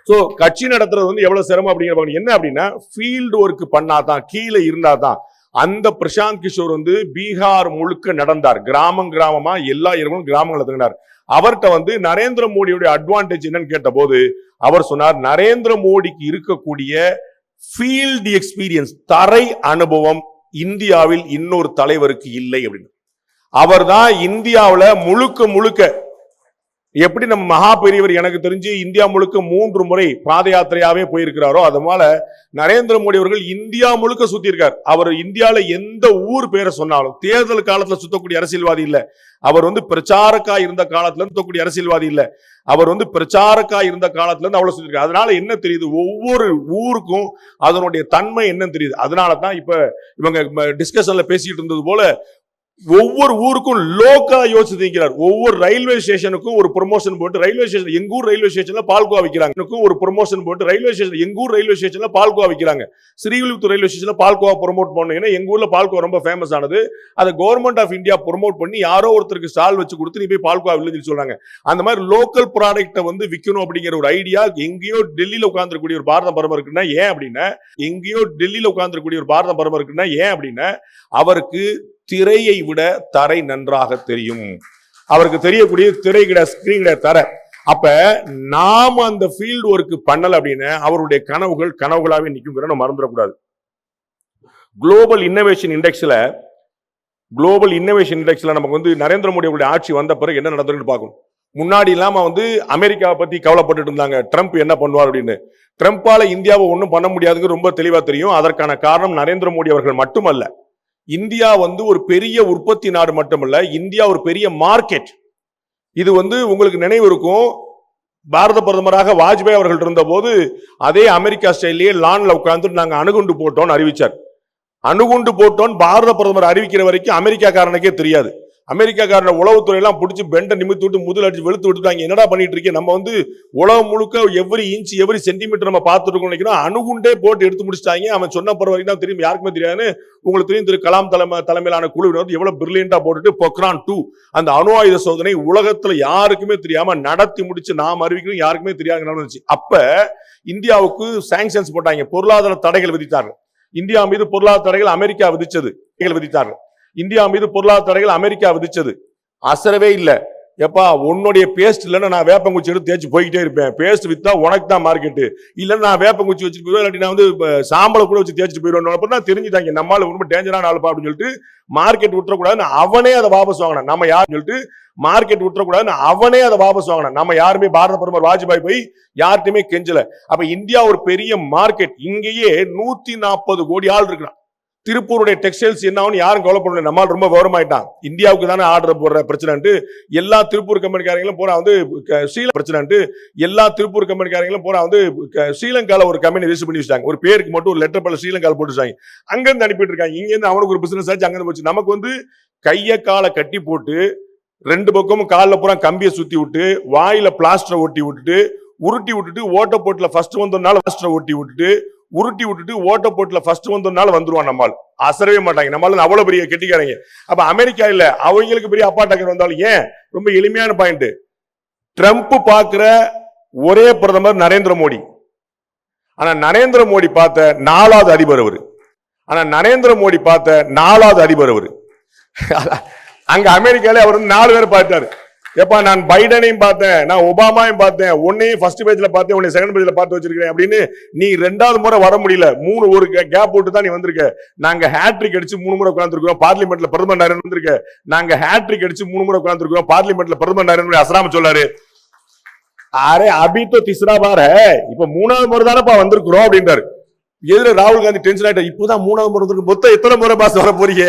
சோ கட்சி நடத்துறது வந்து எவ்வளவு சிரமம் அப்படிங்கிற என்ன அப்படின்னா, ஃபீல்டு ஒர்க் பண்ணாதான், கீழே இருந்தாதான். அந்த பிரசாந்த் கிஷோர் வந்து பீகார் முழுக்க நடந்தார், கிராமமா எல்லா இடங்களும் கிராமங்களை தங்கினார். அவர்கிட்ட வந்து நரேந்திர மோடியுடைய அட்வான்டேஜ் என்னன்னு கேட்ட போது அவர் சொன்னார், நரேந்திர மோடிக்கு இருக்கக்கூடிய ஃபீல்டு எக்ஸ்பீரியன்ஸ், தரை அனுபவம் இந்தியாவில் இன்னொரு தலைவருக்கு இல்லை அப்படின்னு. அவர் தான் இந்தியாவில் முழுக்க எப்படி நம்ம மகா பெரியவர் எனக்கு தெரிஞ்சு இந்தியா முழுக்க 3 முறை பாத யாத்திரையாவே போயிருக்கிறாரோ, அதனால நரேந்திர மோடி அவர்கள் இந்தியா முழுக்க சுத்தி இருக்கார். அவர் இந்தியாவில எந்த ஊர் பேரை சொன்னாலும், தேர்தல் காலத்துல சுத்தக்கூடிய அரசியல்வாதி இல்ல. அவர் வந்து பிரச்சாரக்கா இருந்த காலத்துல சுத்தக்கூடிய அரசியல்வாதி இல்ல. அவர் வந்து பிரச்சாரக்கா இருந்த காலத்துல இருந்து அவ்வளவு சுத்தி இருக்காரு. அதனால என்ன தெரியுது, ஒவ்வொரு ஊருக்கும் அதனுடைய தன்மை என்னன்னு தெரியுது. அதனாலதான் இப்ப இவங்க டிஸ்கஷன்ல பேசிட்டு இருந்தது போல ஒவ்வொரு ஊருக்கும் லோக்கலா யோசிக்கிறார். ஒவ்வொரு ரயில்வே ஸ்டேஷனுக்கும் ஒரு ப்ரமோஷன் போட்டு, ரயில்வே ஸ்டேஷன் எங்க ஊர் ரயில்வே ஸ்டேஷன்ல பால்கோவா விற்கிறாங்க, ஒரு ப்ரமோஷன் போட்டு ரயில்வே ஸ்டேஷன் எங்க ஊர் ரயில்வே ஸ்டேஷன்ல பால்கோவா விற்கிறாங்க, ஸ்ரீவில்லிபுத்தூர் ரயில்வே ஸ்டேஷன்ல பால்கோவா ப்ரமோட் பண்ணணும். ஏன்னா எங்க ஊர்ல பால்கோவா ரொம்ப ஃபேமஸ் ஆனது. அதை கவர்மெண்ட் ஆஃப் இந்தியா ப்ரமோட் பண்ணி யாரோ ஒருத்தருக்கு ஸ்டால் வச்சு கொடுத்து நீ போய் பால்கோவா வில்லேஜ் சொல்றாங்க. அந்த மாதிரி லோக்கல் ப்ராடக்ட்டை வந்து விற்கணும் அப்படிங்கிற ஒரு ஐடியா எங்கேயோ டெல்லியில உட்கார்ந்துக்கூடிய ஒரு பாரத பிரதமர் இருக்குன்னா ஏன் அப்படின்னா, எங்கேயோ டெல்லியில உட்கார்ந்துக்கூடிய ஒரு பாரத பிரதமர் இருக்குன்னா ஏன் அப்படின்னா, அவருக்கு திரையை விட தரை நன்றாக தெரியும். அவருக்கு தெரியக்கூடிய திரை கிடையாது, ஸ்கிரீன் கிடையாது, தரை. அப்ப நாம அந்த ஃபீல்டு ஒர்க் பண்ணல அப்படின்னா அவருடைய கனவுகள் கனவுகளாவே நிற்கும். மறந்துடக்கூடாது. குளோபல் இன்னோவேஷன் இண்டெக்ஸ்ல நமக்கு வந்து நரேந்திர மோடி அவருடைய ஆட்சி வந்த பிறகு என்ன நடந்ததுன்னு பார்க்கணும். முன்னாடி இல்லாம வந்து அமெரிக்காவை பத்தி கவலைப்பட்டு இருந்தாங்க, ட்ரம்ப் என்ன பண்ணுவார் அப்படின்னு. ட்ரம்பால இந்தியாவை ஒன்றும் பண்ண முடியாதுன்னு ரொம்ப தெளிவா தெரியும். அதற்கான காரணம் நரேந்திர மோடி அவர்கள் மட்டுமல்ல. இந்தியா வந்து ஒரு பெரிய உற்பத்தி நாடு மட்டுமல்ல, இந்தியா ஒரு பெரிய மார்க்கெட். இது வந்து உங்களுக்கு நினைவு இருக்கும், பாரத பிரதமராக வாஜ்பாய் அவர்கள் இருந்த போது அதே அமெரிக்கா ஸ்டைலே லான்ல உட்கார்ந்து நாங்க அணுகுண்டு போட்டோம்னு அறிவிச்சார். அணுகுண்டு போட்டோம் பாரத பிரதமர் அறிவிக்கிற வரைக்கும் அமெரிக்காக்காரனுக்கே தெரியாது. அமெரிக்காக்காரன உளவுத்துறை எல்லாம் பிடிச்சி பெண்டை நிமித்து விட்டு முதல் அடிச்சு வெளுத்து விட்டுட்டாங்க. என்னடா பண்ணிட்டு இருக்கீங்க, நம்ம வந்து உலகம் முழுக்க எவ்வரி இன்ச் எவ்வரி சென்டிமீட்டர் நம்ம பார்த்துட்டு நினைக்கிறோம். அணுகுண்டே போட்டு எடுத்து முடிச்சிட்டாங்க. அவன் சொன்ன பிற வரைக்கும் தான் தெரியும், யாருக்குமே தெரியாது. உங்களுக்கு தெரியும், திரு கலாம் தலைமையிலான குழு வந்து எவ்வளவு பிரில்லியண்டா போட்டுட்டு பொக்ரான் 2 அந்த அணு ஆயுத சோதனை உலகத்துல யாருக்குமே தெரியாம நடத்தி முடிச்சு நாம் அறிவிக்கிறோம், யாருக்குமே தெரியாது நடந்துச்சு. அப்ப இந்தியாவுக்கு சாங்ஷன்ஸ் போட்டாங்க, பொருளாதார தடைகள் விதித்தார்கள். இந்தியா மீது பொருளாதார தடைகள் அமெரிக்கா விதித்தார்கள். இந்தியா மீது பொருளாதார தடைகள் அமெரிக்கா விதிச்சது, அசரவே இல்லை. எப்பா உன்னுடைய பேஸ்ட் இல்லைன்னா நான் வேப்பங்குச்சி எடுத்து தேய்ச்சி போய்கிட்டே இருப்பேன். பேஸ்ட் வித்தா உனக்கு தான் மார்க்கெட்டு, இல்லைன்னா நான் வேப்பங்குச்சி வச்சுட்டு போயிடுவேன், இல்லாட்டி நான் வந்து சாம்பலை கூட வச்சு தேய்ச்சிட்டு போயிடுவேன். அப்புறம் தான் தெரிஞ்சுட்டாங்க நம்மளால ரொம்ப டேஞ்சரான ஆளுப்பா அப்படின்னு சொல்லிட்டு மார்க்கெட் விட்டுறக்கூடாதுன்னு அவனே அதை வாபஸ் வாங்கினான். நம்ம யாருன்னு சொல்லிட்டு மார்க்கெட் விட்டுறக்கூடாதுன்னு அவனே அதை வாபஸ் வாங்கினான். நம்ம யாருமே பாரத பிரதமர் வாஜ்பாய் போய் யார்ட்டுமே கெஞ்சல. அப்ப இந்தியா ஒரு பெரிய மார்க்கெட். இங்கேயே 140 கோடி ஆள் இருக்கிறான். திருப்பூருடைய டெக்ஸ்டைல்ஸ் என்ன ஆகும் யாரும் கவலைப்படல. நம்மால் ரொம்ப கௌரவமாயிட்டான். இந்தியாவுக்கு தானே ஆர்டர் போடுற பிரச்சனை எல்லா திருப்பூர் கம்பெனிக்காரங்களும் போறா வந்து பிரச்சனை எல்லா திருப்பூர் கம்பெனிக்காரங்களும் போறா வந்து ஸ்ரீலங்கால ஒரு கம்பெனி ரிஜிஸ்டர் பண்ணி வச்சாங்க. ஒரு பேருக்கு மட்டும் ஒரு லெட்டர் பல ஸ்ரீலங்கால போட்டு வச்சாங்க. அங்கிருந்து அனுப்பிட்டு இருக்காங்க. இங்க இருந்து அவனுக்கு ஒரு பிசினஸ் ஆச்சு, அங்கிருந்து போச்சு. நமக்கு வந்து கைய காலை கட்டி போட்டு 2 பக்கமும் காலில் பூரா கம்பியை சுத்தி விட்டு வாயில பிளாஸ்டரை ஒட்டி விட்டுட்டு உருட்டி விட்டுட்டு ஓட்ட போட்டுல ஃபர்ஸ்ட் வந்ததுனால பிளாஸ்டரை ஒட்டி விட்டுட்டு உருட்டி விட்டுட்டு ஓட்ட போட்டுல ஃபர்ஸ்ட் வந்ததுனால வந்துருவான். நம்மால் அசரவே மாட்டாங்க. நம்மளால அவ்வளவு பெரிய கெட்டிக்காரங்க. அப்ப அமெரிக்கா இல்ல, அவங்களுக்கு பெரிய அப்பா டக்கர் வந்தாலும் ஏன் ரொம்ப எளிமையான பாயிண்ட். ட்ரம்ப் பாக்குற ஒரே பிரதமர் நரேந்திர மோடி. ஆனா நரேந்திர மோடி பார்த்த 4வது அதிபர் அவரு. அங்க அமெரிக்கால அவர் 4 பேர் பார்த்தாரு. எப்பா நான் பைடனையும் பார்த்தேன், நான் ஒபாமாவையும் பார்த்தேன், உன்னையும் ஃபர்ஸ்ட் பேஜ்ல பார்த்தேன், உன்னை செகண்ட் பேஜ்ல பார்த்து வச்சிருக்கேன் அப்படின்னு. நீ 2வது முறை வர முடியல, 3 ஒரு கேப் போட்டு தான் நீ வந்திருக்க. நாங்க ஹேட்ரிக் அடிச்சு 3 முறை உட்கார்ந்துருக்கோம் பார்லிமெண்ட்ல. பிரதமர் நரேந்திர வந்திருக்க. நாங்க ஹேட்ரிக் அடிச்சு 3 முறை உட்கார்ந்துருக்கோம் பார்லிமெண்ட்ல. பிரதமர் நரேந்திர அசராம சொல்லாரு, அரே அபி தோ தீசரா பார் ஹை, இப்ப 3வது முறை தானப்பா வந்திருக்கிறோம் அப்படின்றாரு. எதிர ராகுல் காந்தி டென்ஷன் ஆயிட்டார். இப்பதான் 3வது முறை வந்திருக்கு, மொத்தம் எத்தனை முறை பாஸ் வர போறீங்க,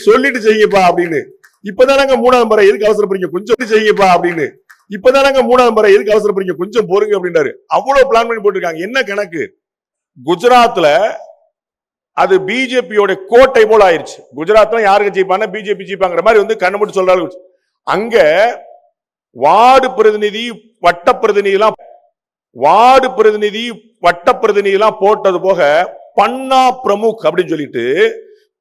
சொல்லிட்டு செய்யுங்கப்பா அப்படின்னு. இப்பதானங்க 3வது முறை, எதுக்கு அவசரப்படுறீங்க, கொஞ்சம் செய்யுங்கப்பா அப்படின்னு. இப்பதானங்க 3வது முறை, எதுக்கு அவசரப்படுறீங்க, கொஞ்சம் போருங்க அப்படின்றாரு. அவ்வளவு பிளான் பண்ணி போட்டிருக்காங்க. என்ன கணக்கு, குஜராத்ல அது பிஜேபியோட கோட்டை போல ஆயிருச்சு. குஜராத்ல யாருக்கு ஜெயிப்பாங்க, பிஜேபி ஜெயிப்பாங்கிற மாதிரி வந்து கண்ணு மட்டும் சொல்றாரு. அங்க வார்டு பிரதிநிதி வட்ட பிரதிநிதி எல்லாம் போட்டது போக பன்னா பிரமுக் அப்படின்னு சொல்லிட்டு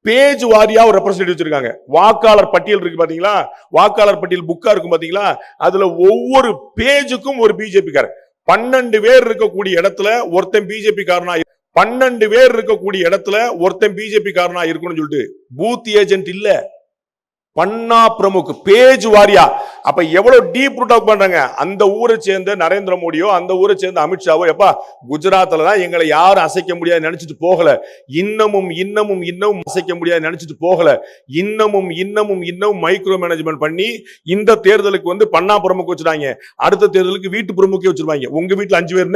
பேஜ் வாரியா ஒரு ரெப்ரசன்டேட்டிவ் வச்சிருக்காங்க. வாக்காளர் பட்டியல் இருக்கு பாத்தீங்களா, வாக்காளர் பட்டியல் புக்கா இருக்கும் பாத்தீங்களா, அதுல ஒவ்வொரு பேஜுக்கும் ஒரு பிஜேபி காரர். 12 பேர் இருக்கக்கூடிய இடத்துல ஒருத்தன் பிஜேபி காரனா, 12 பேர் இருக்கக்கூடிய இடத்துல ஒருத்தன் பிஜேபி காரனா இருக்கணும்னு சொல்லிட்டு பூத் ஏஜென்ட் இல்ல, பன்னா பிரமுக் பேஜ் வாரியா. அப்ப எவ்வளவு டீப் ரூட் அவுட் பண்றாங்க. அந்த ஊரை சேர்ந்த நரேந்திர மோடியோ அந்த ஊரை சேர்ந்த அமித்ஷாவோ எப்பா குஜராத்ல தான் எங்களை யாரும் அசைக்க முடியாது நினைச்சிட்டு போகல, இன்னமும் அசைக்க முடியாது நினைச்சிட்டு போகல, இன்னமும் மைக்ரோ மேனேஜ்மெண்ட் பண்ணி இந்த தேர்தலுக்கு வந்து பன்னா பிரமுக் வச்சுட்டாங்க. அடுத்த தேர்தலுக்கு வீட்டு பிரமுக்கே வச்சிருவாங்க. உங்க வீட்டுல 5 பேர்,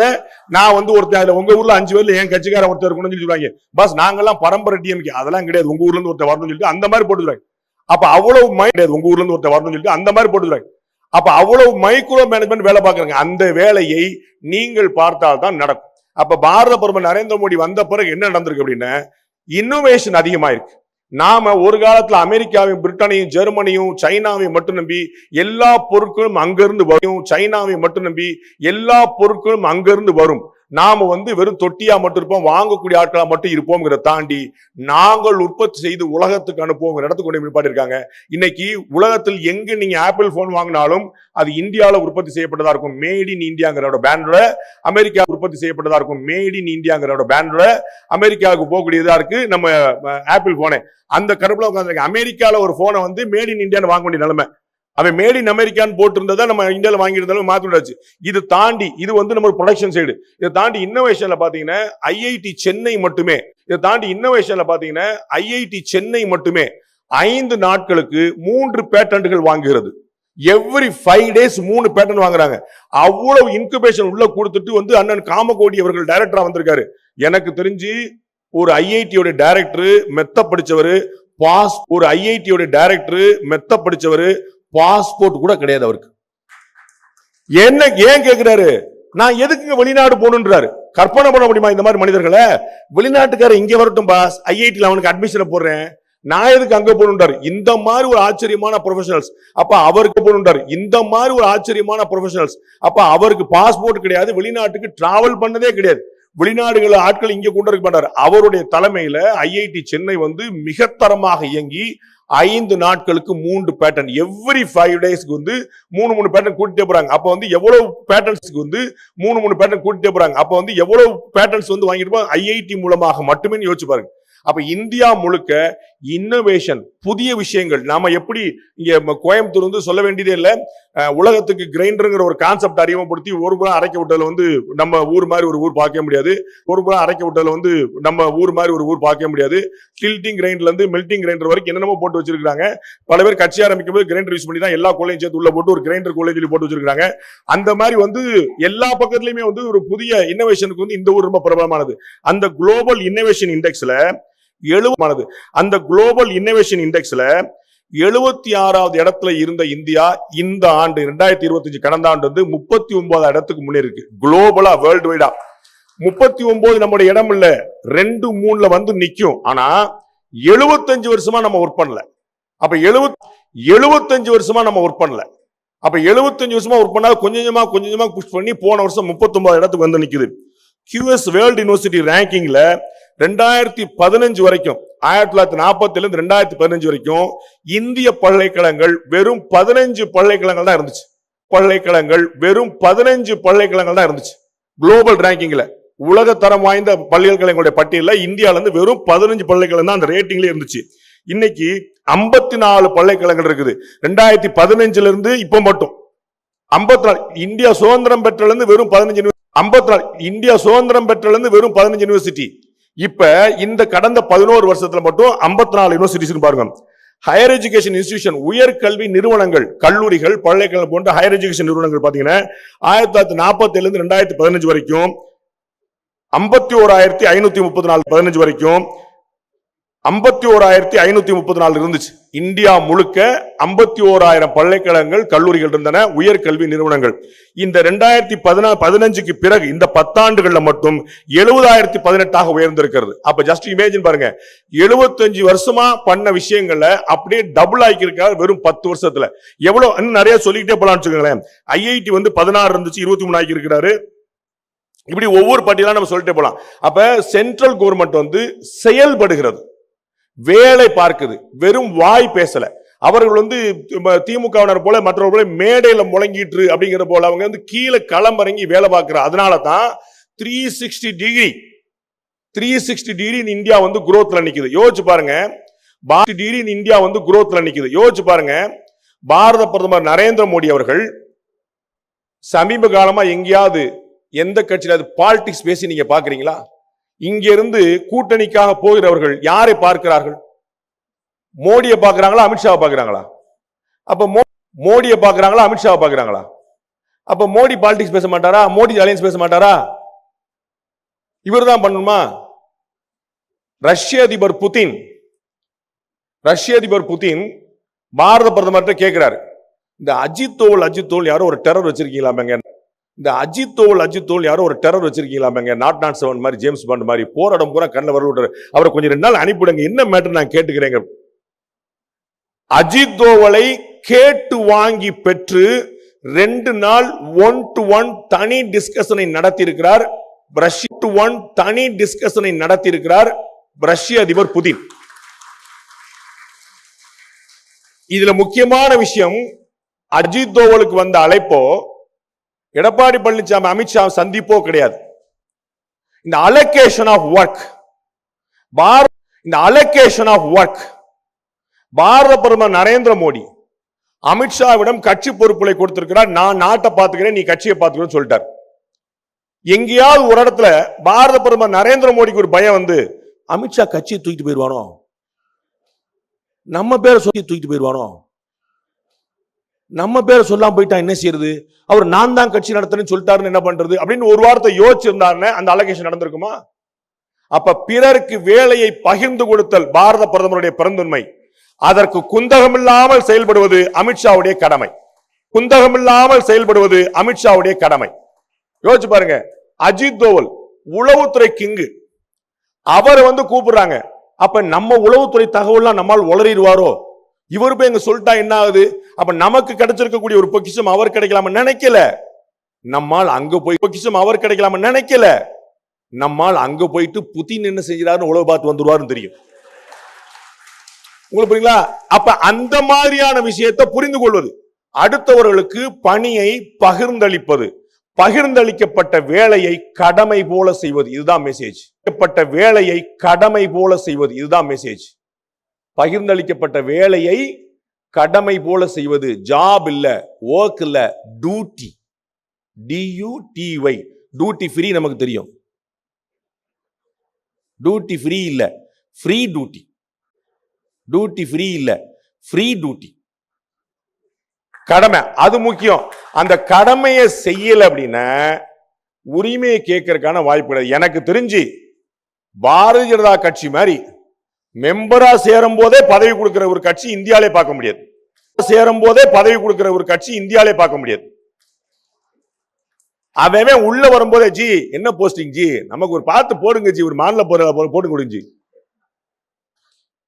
நான் வந்து ஒருத்தர், உங்க ஊர்ல 5 பேர்ல என் கட்சிக்கார ஒருத்தர் இருக்கணும்னு சொல்லுவாங்க. பஸ் நாங்கெல்லாம் பரம்பரை டிஎம்கே, அதெல்லாம் கிடையாது, உங்க ஊர்ல இருந்து ஒருத்தர் வரணும்னு சொல்லிட்டு அந்த மாதிரி போட்டுருவாங்க. அப்ப அவ்வளவு உங்க ஊர்ல இருந்து ஒருத்தர் வரணும்னு சொல்லிட்டு அந்த மாதிரி போட்டுருவாங்க. அப்ப அவ்வளவு மைக்ரோ மேனேஜ்மெண்ட் வேலை பார்க்கறாங்க. அந்த வேலையை நீங்கள் பார்த்தால் தான் நடக்கும். அப்ப பாரத பிரதமர் நரேந்திர மோடி வந்த பிறகு என்ன நடந்திருக்கு அப்படின்னா, இன்னோவேஷன் அதிகமாயிருக்கு. நாம ஒரு காலத்துல அமெரிக்காவையும் பிரிட்டனையும் ஜெர்மனியும் சைனாவையும் மட்டும் நம்பி எல்லா பொருட்களும் அங்கிருந்து வரும், சைனாவை மட்டும் நம்பி எல்லா பொருட்களும் அங்கிருந்து வரும். நாம வந்து வெறும் தொட்டியா மட்டும் இருப்போம், வாங்கக்கூடிய ஆட்களா மட்டும் இருப்போம்ங்கிறத தாண்டி நாங்கள் உற்பத்தி செய்து உலகத்துக்கு அனுப்புவோம் இடத்துக்கு கொண்டு நிப்பாட்டி இருக்காங்க. இன்னைக்கு உலகத்தில் எங்க நீங்க ஆப்பிள் போன் வாங்கினாலும் அது இந்தியாவில் உற்பத்தி செய்யப்பட்டதா இருக்கும், மேட் இன் இந்தியாங்கிற பேனரோட. அமெரிக்கா உற்பத்தி செய்யப்பட்டதா இருக்கும், மேட் இன் இந்தியாங்கிற பேனரோட. அமெரிக்காவுக்கு போகக்கூடியதா இருக்கு நம்ம ஆப்பிள் போனே. அந்த கருப்புல உட்கார்ந்து அமெரிக்கால ஒரு போனை வந்து மேட் இன் இந்தியான்னு வாங்க வேண்டிய நிலைமை. அவன் மேட் இன் அமெரிக்கான்னு போட்டு இருந்ததா நம்ம இந்தியாவில் வாங்கியிருந்தாலும் மாத்திட்டாச்சு. இது தாண்டி இது வந்து நம்ம ப்ரொடக்ஷன் சைடு. இதை தாண்டி இன்னோவேஷன்ல பாத்தீங்கன்னா ஐஐடி சென்னை மட்டுமே, இதை தாண்டி இன்னோவேஷன்ல பாத்தீங்கன்னா ஐஐடி சென்னை மட்டுமே 5 நாட்களுக்கு 3 பேட்டன்ட்கள் வாங்குகிறது. எவ்ரி 5 days 3 பேட்டன்ட் வாங்குறாங்க. அவ்வளவு இன்குபேஷன் உள்ள கொடுத்துட்டு வந்து அண்ணன் காமகோடி அவர்கள் டைரக்டரா வந்திருக்காரு. எனக்கு தெரிஞ்சு ஒரு ஐஐடியோட டைரக்டர் மெத்த படிச்சவரு, ஒரு ஐஐடியோட டைரக்டர் மெத்த படிச்சவரு, பாஸ்போர்ட் கூட கிடையாது அவருக்கு. என்ன ஏன் கேட்கிறாரு, நான் எதுக்கு வெளிநாடு போகணுன்றாரு. கற்பனை பண்ண முடியுமா இந்த மாதிரி மனிதர்களை? வெளிநாட்டுக்கார இங்க வரட்டும் பாஸ், ஐஐடியில் அவனுக்கு அட்மிஷன் போடுறேன், நான் எதுக்கு அங்க போகணுன்றாரு. இந்த மாதிரி ஒரு ஆச்சரியமான ப்ரொஃபஷனல்ஸ், அப்ப அவருக்கு போகணுன்றாரு. இந்த மாதிரி ஒரு ஆச்சரியமான ப்ரொஃபஷனல்ஸ், அப்ப அவருக்கு பாஸ்போர்ட் கிடையாது, வெளிநாட்டுக்கு டிராவல் பண்ணதே கிடையாது, வெளிநாடுகள் ஆட்கள் இங்க கொண்டு இருக்க மாட்டார். அவருடைய தலைமையில ஐஐடி சென்னை வந்து மிக தரமாக இயங்கி 5 நாட்களுக்கு 3 பேட்டன், எவ்ரி 5 daysக்கு வந்து 3 பேட்டன் கூட்டிட்டே போறாங்க. அப்ப வந்து எவ்வளவு பேட்டன்ஸ்க்கு வந்து 3 பேட்டன் கூட்டிட்டே போறாங்க. அப்ப வந்து எவ்வளவு பேட்டன்ஸ் வந்து வாங்கிருப்போம் ஐஐடி மூலமாக மட்டுமே யோசிச்சு பாருங்க. அப்ப இந்தியா முழுக்க இன்னோவேஷன், புதிய விஷயங்கள். நாம எப்படி இங்க கோயம்புத்தூர் வந்து சொல்ல வேண்டியதே இல்லை, உலகத்துக்கு கிரைண்டருங்கிற ஒரு கான்செப்ட் அறிமுகப்படுத்தி ஒரு புறம் அரைக்க விட்டதுல வந்து நம்ம ஊர் மாதிரி ஒரு ஊர் பார்க்க முடியாது, ஒரு புறம் அரைக்க விட்டதுல வந்து நம்ம ஊர் மாதிரி ஒரு ஊர் பார்க்க முடியாது. டில்டிங் கிரைண்டர்ல இருந்து மெல்டிங் கிரைண்டர் வரைக்கும் என்னென்னமோ போட்டு வச்சிருக்காங்க. பல பேர் கட்சி ஆரம்பிக்கும் போது கிரைண்டர் யூஸ் பண்ணி தான் எல்லா கோலையும் சேர்த்து உள்ள போட்டு ஒரு கிரைண்டர் கோலை சொல்லி போட்டு வச்சிருக்காங்க. அந்த மாதிரி வந்து எல்லா பக்கத்துலயுமே வந்து ஒரு புதிய இன்னோவேஷனுக்கு வந்து இந்த ஊர் ரொம்ப பிரபலமானது. அந்த குளோபல் இன்னோவேஷன் இண்டெக்ஸ்ல 76வது இடத்துல இருந்த இந்தியா இந்த ஆண்டு 2025 கடந்த ஆண்டு வந்து 39 இடத்துக்கு முன்னேறி குளோபலா வேர்ல்டு வைடா. 39 நம்முடைய இடம் இல்ல, 2-3ல வந்து நிக்கும். ஆனா 75 வருஷமா நம்ம ஒர்க் பண்ணல. அப்ப 75 வருஷமா நம்ம ஒர்க் பண்ணல. அப்ப 75 வருஷமா ஒர்க் பண்ணா கொஞ்சமா கொஞ்சமா புஷ் பண்ணி போன வருஷம் 39 இடத்துக்கு வந்து நிக்குது. QS வேர்ல்டு யூனிவர்சிட்டி ரேங்கிங்ல 2015 வரைக்கும், 1947 இருந்து 2015 வரைக்கும் இந்திய பல்கலைக்கழகங்கள் வெறும் 15 பல்கலைக்கழகங்கள் தான் இருந்துச்சு. வெறும் 15 பல்கலைக்கழகங்கள் தான் இருந்துச்சு குளோபல் ரேங்கிங்ல. உலக தரம் வாய்ந்த பல்கலைக்கழகங்களுடைய பட்டியல இந்தியால இருந்து வெறும் 15 பல்கலைக்கழகம் தான் அந்த ரேட்டிங்ல இருந்துச்சு. இன்னைக்கு 54 பல்கலைக்கழகங்கள் இருக்குது. 2015 இருந்து இப்ப மட்டும் 54. இந்தியா சுதந்திரம் பெற்றல இருந்து வெறும் 15 இந்தியா சுதந்திரம் பெற்றல இருந்து வெறும் 15 யூனிவர்சிட்டி. இப்ப இந்த கடந்த 11 வருஷத்துல மட்டும் 54 யூனிவர்சிட்டிஸ் பாருங்க. ஹையர் எஜுகேஷன் இன்ஸ்டிடியூஷன், உயர்கல்வி நிறுவனங்கள், கல்லூரிகள், பல்கலைக்கழகம் போன்ற ஹையர் எஜுகேஷன் நிறுவனங்கள் பாத்தீங்கன்னா 1947 இருந்து 2015 வரைக்கும் 51,534, 15 வரைக்கும் 51,534 இருந்துச்சு. இந்தியா முழுக்க 51,000 பல்கலைக்கழகங்கள், கல்லூரிகள் இருந்தன, உயர்கல்வி நிறுவனங்கள். இந்த 2015க்கு பிறகு இந்த 10 ஆண்டுகள்ல மட்டும் 70,018 உயர்ந்திருக்கிறது. அப்ப ஜஸ்ட் இமேஜின் பாருங்க, 75 வருஷமா பண்ண விஷயங்களை அப்படியே டபுள் ஆக்கி இருக்காரு வெறும் 10 வருஷத்துல. எவ்வளவு இன்னும் நிறைய சொல்லிக்கிட்டே போலாம்னு வச்சுக்கோங்களேன். IIT வந்து 16 இருந்துச்சு, 23 ஆக்கி இருக்கிறாரு. இப்படி ஒவ்வொரு பட்டியலா நம்ம சொல்லிட்டே போலாம். அப்ப சென்ட்ரல் கவர்மெண்ட் வந்து செயல்படுகிறது, வேலை பார்க்குது, வெறும் வாய் பேசல. அவர்கள் வந்து திமுகவினர் போல மற்றவர்கள் போல மேடையில முழங்கிட்டு அப்படிங்கிற போல அவங்க வந்து கீழே களமிறங்கி வேலை பார்க்கிறார். அதனாலதான் 360 டிகிரி இந்தியா வந்து குரோத்ல நிக்குது. யோசிச்சு பாருங்க, இந்தியா வந்து குரோத்ல நிக்குது. யோசிச்சு பாருங்க, பாரத பிரதமர் நரேந்திர மோடி அவர்கள் சமீப காலமா எங்கேயாவது எந்த கட்சியில பாலிடிக்ஸ் பேசி நீங்க பாக்குறீங்களா? இங்க இருந்து கூட்டணிக்காக போகிறவர்கள் யாரை பார்க்கிறார்கள்? மோடியை பார்க்கிறாங்களா, அமித்ஷாவை பார்க்கிறாங்களா? அப்ப மோடியை பார்க்கிறாங்களா, அமித்ஷாவை பார்க்கிறாங்களா? அப்ப மோடி பாலிடிக்ஸ் பேச மாட்டாரா? மோடி அலையன்ஸ் பேச மாட்டாரா? இவர் தான் பண்ணணுமா? ரஷ்ய அதிபர் புதின் பாரத பிரதமர்கிட்ட கேட்கிறாரு, இந்த அஜித் தோவல் யாரோ ஒரு டெரர் வச்சிருக்கீங்களா? இந்த அஜித் தோவல் யாரோ ஒரு டெரர் வச்சிருக்கீங்களா? நாட் 7 மாதிரி, ஜேம்ஸ் பாண்ட் மாதிரி போராடம் பூரா கண்ணில் வரல விட்டாரு. அவரை கொஞ்சம் 2 நாள் அனுப்பிடுங்க, என்ன மேட்டர் நான் கேட்டுக்கிறேங்க. அஜித் தோவலை கேட்டு வாங்கி பெற்று 2 நாள் 1-to-1 தனி டிஸ்கஷனை நடத்தி இருக்கிறார். ரஷ்ய அதிபர் புதின். இதுல முக்கியமான விஷயம், அஜித் தோவலுக்கு வந்த அழைப்போ எடப்பாடி பழனிசாமி, அமித்ஷா சந்திப்போ கிடையாது. இந்த அலோகேஷன் ஆஃப் ஒர்க் பாரத பிரதமர் நரேந்திர மோடி அமித்ஷாவிடம் கட்சி பொறுப்புகளை கொடுத்திருக்கிறார். நான் நாட்டை பார்த்துக்கிறேன், நீ கட்சியை பார்த்துக்கிறேன்னு சொல்லிட்டார். எங்கேயாவது ஒரு இடத்துல பாரத பிரதமர் நரேந்திர மோடிக்கு ஒரு பயம் வந்து, அமித்ஷா கட்சியை தூக்கிட்டு போயிடுவானோ, நம்ம பேரை சொல்லி தூக்கிட்டு போயிடுவானோ, நம்ம பேரை சொல்லாம போயிட்டா என்ன செய்யறது, அவர் நான் தான் கட்சி நடத்துறேன்னு சொல்லிட்டாருன்னு என்ன பண்றது அப்படின்னு ஒரு வார்த்தை யோசிச்சிருந்தாருன்னு அந்த அலோகேஷன் நடந்திருக்குமா? அப்ப பிறருக்கு வேலையை பகிர்ந்து கொடுத்தல் பாரத பிரதமருடைய பெருந்தன்மை. அதற்கு குந்தகமில்லாமல் செயல்படுவது அமித்ஷாவுடைய கடமை. யோசிச்சு பாருங்க, அஜித் தோவல் உளவுத்துறை கிங்கு, அவரை வந்து கூப்பிடுறாங்க. அப்ப நம்ம உளவுத்துறை தகவல்லாம் நம்மால் உளறிடுவாரோ? இவரு போய் எங்க சொல்லிட்டா என்ன ஆகுது? அப்ப நமக்கு கிடைச்சிருக்கக்கூடிய ஒரு பொக்கிஷம் அவர் கிடைக்கலாம நினைக்கல. நம்மால் அங்க போய் பொக்கிஷம் அவர் கிடைக்கலாம நினைக்கல. நம்மால் அங்க போயிட்டு புதின் என்ன செஞ்சாருன்னு உளவு பார்த்து வந்துருவாருன்னு தெரியும். உங்களுக்கு புரியுங்களா? அப்ப அந்த மாதிரியான விஷயத்தை புரிந்து கொள்வது, அடுத்தவர்களுக்கு பணியை பகிர்ந்தளிப்பது, பகிர்ந்தளிக்கப்பட்ட வேலையை கடமை போல செய்வது, இதுதான் மெசேஜ். வேலையை கடமை போல செய்வது, இதுதான் மெசேஜ். பகிர்ந்தளிக்கப்பட்ட வேலையை கடமை போல செய்வது. ஜாப் இல்ல, ஒர்க் இல்ல, டியூட்டி. DUTY. டியூட்டி ஃப்ரீ நமக்கு தெரியும். டியூட்டி ஃப்ரீ இல்ல, ஃப்ரீ டியூட்டி. டியூட்டி ஃப்ரீ இல்ல, ஃப்ரீ டியூட்டி. கடமை, அது முக்கியம். அந்த கடமையை செய்யல அப்படின்னா உரிமையை கேட்கறதுக்கான வாய்ப்பு கிடையாது. எனக்கு தெரிஞ்சு பாரதிய ஜனதா கட்சி மாதிரி மெம்பரா சேரும் போதே பதவி கொடுக்கிற ஒரு கட்சி இந்தியாவிலே பார்க்க முடியாது. சேரும் போதே பதவி கொடுக்கிற ஒரு கட்சி இந்தியாவிலே பார்க்க முடியாது. அவன் உள்ள வரும்போதே ஜி என்ன போஸ்டிங் ஜி, நமக்கு ஒரு பார்த்து போடுங்க ஜி, ஒரு மாநில போட்டு கொடுங்க ஜி.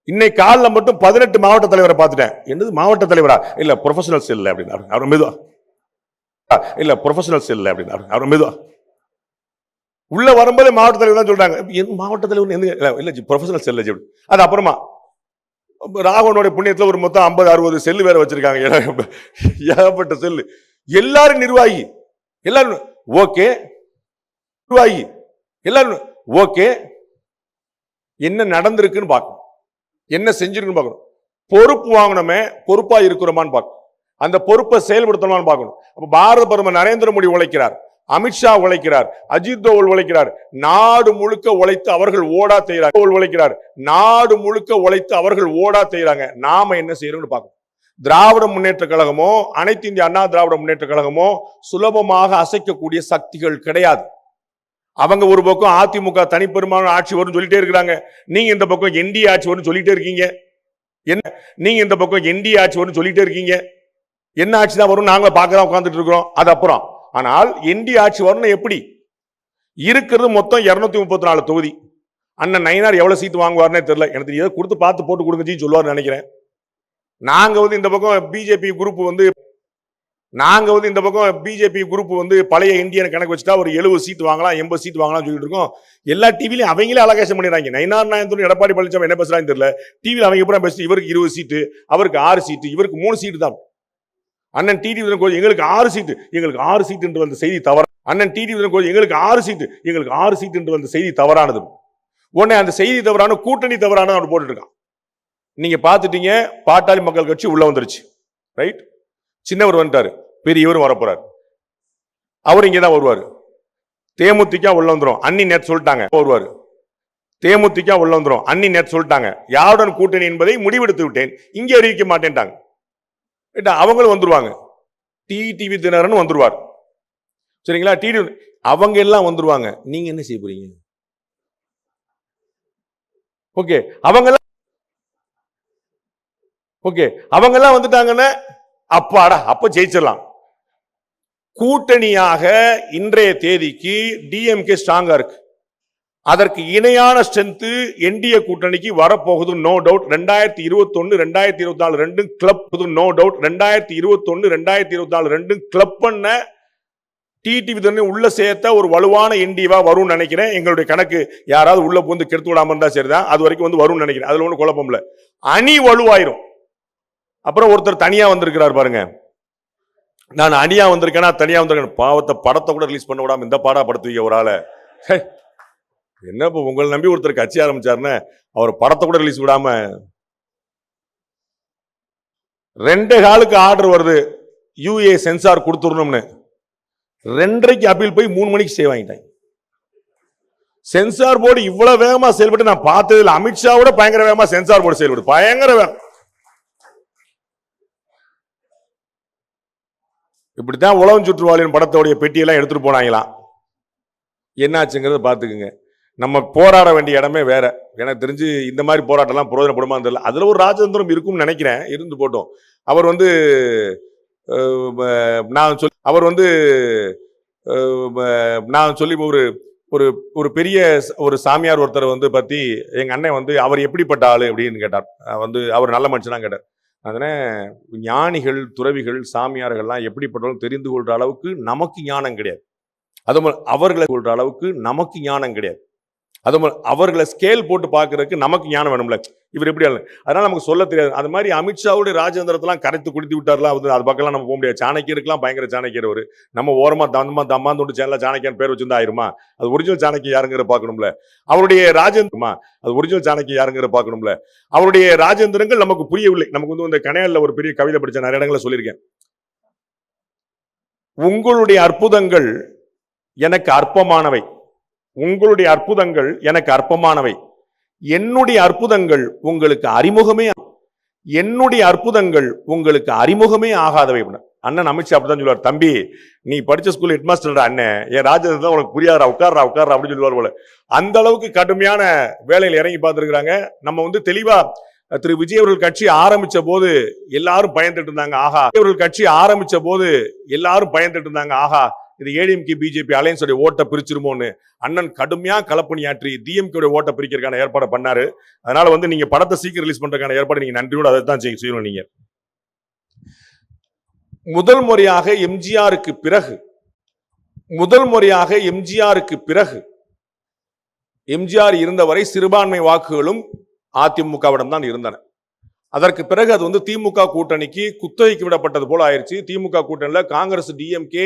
இன்னைக்கு காலைல மட்டும் 18 மாவட்ட தலைவரை பார்த்துட்டேன். என்னது மாவட்ட தலைவரா? இல்ல ப்ரொஃபஷனல் செல் அப்படின்னாரு. அவர் மெதுவா இல்ல ப்ரொஃபஷனல் செல் அப்படின்னாரு. அவர் மெதுவா உள்ள வரும்போது மாவட்ட தலைவர் தான் சொல்றாங்க. மாவட்ட தலைவர் இல்ல ப்ரொஃபஷனல் செல். அது அப்புறமா ராகவனுடைய புண்ணியத்துல ஒரு மொத்தம் 50-60 செல்லு வேற வச்சிருக்காங்க. ஏகப்பட்ட செல்லு. எல்லாரும் நிர்வாகி, எல்லாரும் ஓகே, நிர்வாகி எல்லாரும் ஓகே. என்ன நடந்திருக்குன்னு பார்க்கணும், என்ன செஞ்சிருக்குன்னு பார்க்கணும். பொறுப்பு வாங்கணுமே, பொறுப்பா இருக்கிறோமான்னு பார்க்கணும், அந்த பொறுப்பை செயல்படுத்தணுமான்னு பார்க்கணும். அப்ப பாரத பிரதமர் நரேந்திர மோடி உழைக்கிறார், அமித்ஷா உழைக்கிறார், அஜித் தோவல் உழைக்கிறார். நாடு முழுக்க உழைத்து அவர்கள் ஓடா செய்யறாங்க. உழைக்கிறார், நாடு முழுக்க உழைத்து அவர்கள் ஓடா செய்யறாங்க. நாம என்ன செய்யறோம்னு பார்க்கணும். திராவிட முன்னேற்ற கழகமோ அனைத்து இந்திய அண்ணா திராவிட முன்னேற்ற கழகமோ சுலபமாக அசைக்கக்கூடிய சக்திகள் கிடையாது. அவங்க ஒரு பக்கம் அதிமுக தனிப்பெரும்பான்மை ஆட்சி வரும் சொல்லிட்டே இருக்கிறாங்க. நீங்க இந்த பக்கம் என்டிஏ ஆட்சி வரும் சொல்லிட்டே இருக்கீங்க. என்ன நீங்க இந்த பக்கம் என்டிஏ ஆட்சி வரும் சொல்லிட்டே இருக்கீங்க. என்ன ஆட்சி தான் வரும் நாங்க பார்க்கதான் உட்கார்ந்துட்டு இருக்கிறோம். அது அப்புறம். ஆனால் என்டிஏ ஆட்சி வரணும் எப்படி? இருக்கிறது மொத்தம் 234 தொகுதி. அண்ணன் நயினார் எவ்வளவு சீட்டு வாங்குவார்னே தெரியல. எனக்கு ஏதோ கொடுத்து பார்த்து போட்டு கொடுங்கன்னு சொல்லுவார் நினைக்கிறேன். நாங்க இந்த பக்கம் பிஜேபி குரூப் பழைய இந்தியன் கணக்கு வச்சுட்டா ஒரு 70 சீட் வாங்கலாம், 80 சீட் வாங்கலாம் சொல்லிட்டு இருக்கோம். எல்லா டிவிலையும் அவங்களே அலகேஷன் பண்ணிடுறாங்க. நயினார் நாயந்தூர் எடப்பாடி பழனிசாமி என்ன பேசுறான்னு தெரியல. டிவியில் அவங்க பூரா பேசி இவருக்கு 20 சீட்டு, அவருக்கு 6 சீட்டு, இவருக்கு 3 சீட்டு தான். அண்ணன் டிடி எங்களுக்கு 6 சீட்டு, எங்களுக்கு 6 சீட்டு என்று வந்த செய்தி தவறு. அண்ணன் டிடி எங்களுக்கு 6 சீட்டு, எங்களுக்கு 6 சீட்டு என்று வந்த செய்தி தவறானது. உடனே அந்த செய்தி தவறான கூட்டணி தவறானது அவர் போட்டுட்டு இருக்கான். நீங்க பாத்துட்டீங்க, பாட்டாளி மக்கள் கட்சி உள்ள வந்துருச்சு. ரைட், சின்னவர் வந்துட்டாரு, பெரியவரும் வரப்போறாரு. அவர் இங்கதான் வருவாரு. தேமுதிக உள்ள வந்துரும், அன்னி நேற்று சொல்லிட்டாங்க வருவாரு. தேமுதிக உள்ள வந்துரும், அன்னி நேற்று சொல்லிட்டாங்க யாருடன் கூட்டணி என்பதை முடிவெடுத்து விட்டேன், இங்கே அறிவிக்க மாட்டேன்ட்டாங்க. அவங்களும் வந்துருவாங்க. டிடிவி தினகரன் வந்துருவார். சரிங்களா? அவங்க எல்லாம் வந்துருவாங்க. நீங்க என்ன செய்ய போறீங்க? ஓகே, அவங்க எல்லாம் வந்துட்டாங்கன்னா அப்பாடா, அப்ப ஜெயிச்சிடலாம். கூட்டணியாக இன்றைய தேதிக்கு டிஎம்கே ஸ்ட்ராங்கா இருக்கு. அதற்கு இணையான ஸ்ட்ரென்த் என்டிஏ கூட்டணிக்கு வரப்போகுது, நோ டவுட். 2021 2024 ரெண்டும் கிளப், நோ டவுட். 2021 2024 ரெண்டும் கிளப் பண்ண டிடிவி உள்ள சேர்த்த ஒரு வலுவான என்டிவா வரும்னு நினைக்கிறேன். எங்களுடைய கணக்கு யாராவது உள்ள புந்து கெடுத்து விடாம இருந்தா சரிதான். அது வரைக்கும் வரும்னு நினைக்கிறேன். அதுல ஒண்ணு குழப்பம் இல்ல. அணி வலுவாயிரும். அப்புறம் ஒருத்தர் தனியா வந்திருக்கிறார் பாருங்க. நான் அணியா வந்திருக்கேன்னா தனியா வந்திருக்கேன். பாவத்தை படத்தை கூட ரிலீஸ் பண்ண விடாம இந்த பாடா படுத்துவீங்க ஒரு ஆளை. என்ன உங்களை நம்பி ஒருத்தர் கட்சி ஆரம்பிச்சாருன்னு அவர் படத்தை கூட ரிலீஸ் விடாம 2 காலுக்கு ஆர்டர் வருது யூஏ சென்சார் கொடுத்துடணும்னு. 2:30க்கு அப்பீல் போய் 3 மணிக்கு ஸ்டே வாங்கிட்டாங்க. சென்சார் போர்டு இவ்வளவு வேகமா செயல்பட்டு நான் பார்த்ததில்லை. அமித்ஷாவோட பயங்கர வேகமா சென்சார் போர்டு செயல்படு, பயங்கர வேகம். இப்படித்தான் உலகம் சுற்றுவாளின் படத்தோடைய பெட்டியெல்லாம் எடுத்துட்டு போனாங்களாம். என்னாச்சுங்கிறத பாத்துக்குங்க. நம்ம போராட வேண்டிய இடமே வேற. எனக்கு தெரிஞ்சு இந்த மாதிரி போராட்டம்லாம் பிரயோஜனப்படுமா தெரியல. அதுல ஒரு ராஜதந்திரம் இருக்கும்னு நினைக்கிறேன். இருந்து போட்டோம். அவர் நான் சொல்லி ஒரு பெரிய ஒரு சாமியார் ஒருத்தர் பத்தி எங்க அண்ணன் அவர் எப்படிப்பட்ட ஆளு அப்படின்னு கேட்டார். அவர் நல்ல மனுஷனா கேட்டார். அதனால ஞானிகள், துறவிகள், சாமியார்கள்லாம் எப்படிப்பட்டவர்கள் தெரிந்து கொள்ற அளவுக்கு நமக்கு ஞானம் கிடையாது. அது அவர்களை கொள்ற அளவுக்கு நமக்கு ஞானம் கிடையாது. அது அவர்களை ஸ்கேல் போட்டு பார்க்கறதுக்கு நமக்கு ஞானம் வேணும்ல. இவர் எப்படி அதனால நமக்கு சொல்ல தெரியாது. அது மாதிரி அமித்ஷாவுடைய ராஜேந்திரத்தெல்லாம் கரைத்து குடித்து விட்டார்லாம். அது பக்கம்லாம் நம்ம போக முடியாது. சாணக்கியருக்குலாம் பயங்கர சாணக்கியர் அவர். நம்ம ஓரமா தம்மாந்தோண்டு சேனல சாணக்கியன் பேர் வச்சிருந்தா ஆயிருமா? அது ஒரிஜினல் சாணக்கிய யாருங்கிற பார்க்கணும்ல. அவருடைய ராஜேந்திரமா அது ஒரிஜினல் சாணக்கிய யாருங்கிற பார்க்கணும்ல. அவருடைய ராஜேந்திரங்கள் நமக்கு புரியவில்லை. நமக்கு வந்து இந்த கணையால ஒரு பெரிய கவிதை படிச்ச நிறைய இடங்களை சொல்லியிருக்கேன். உங்களுடைய அற்புதங்கள் எனக்கு அற்பமானவை. உங்களுடைய அற்புதங்கள் எனக்கு அற்பமானவை. என்னுடைய அற்புதங்கள் உங்களுக்கு அறிமுகமே என்னுடைய அற்புதங்கள் உங்களுக்கு அறிமுகமே ஆகாதவை. அண்ணன் அமித்ஷா அப்படிதான் சொல்லுவார். தம்பி, நீ படிச்ச ஸ்கூல் ஹெட் மாஸ்டர் அண்ணன், என் ராஜேந்திரன் உனக்கு புரியாதா, உட்கார்றா அப்படின்னு சொல்லுவார் போல. அந்த அளவுக்கு கடுமையான வேலையில் இறங்கி பார்த்திருக்கிறாங்க. நம்ம வந்து தெளிவா திரு விஜய் அவர்கள் கட்சி ஆரம்பிச்ச போது எல்லாரும் பயந்துட்டு இருந்தாங்க. ஆஹா, அவர்கள் கட்சி ஆரம்பிச்ச போது எல்லாரும் பயந்துட்டு இருந்தாங்க. ஆஹா, இது ஏடிஎம்கே பிஜேபி அலையன்ஸ் ஓட்டை பிரிச்சிருமோன்னு. அண்ணன் கடுமையா களப்பணியாற்றி டிஎம்கே ஓட்டை பிரிக்கிறதுக்கான ஏற்பாடு பண்ணாரு. அதனால வந்து நீங்க படத்தை சீக்கிரம் ரிலீஸ் பண்றதுக்கான ஏற்பாடு நீங்க நன்றியோடு அதை தான் செய்யணும். நீங்க முதல் முறையாக எம்ஜிஆருக்கு பிறகு எம்ஜிஆர் இருந்தவரை சிறுபான்மை வாக்குகளும் அதிமுகவிடம் தான் இருந்தன. அதற்கு பிறகு அது வந்து திமுக கூட்டணிக்கு குத்தகைக்கு விடப்பட்டது போல ஆயிடுச்சு. திமுக கூட்டணியில் காங்கிரஸ், டிஎம்கே,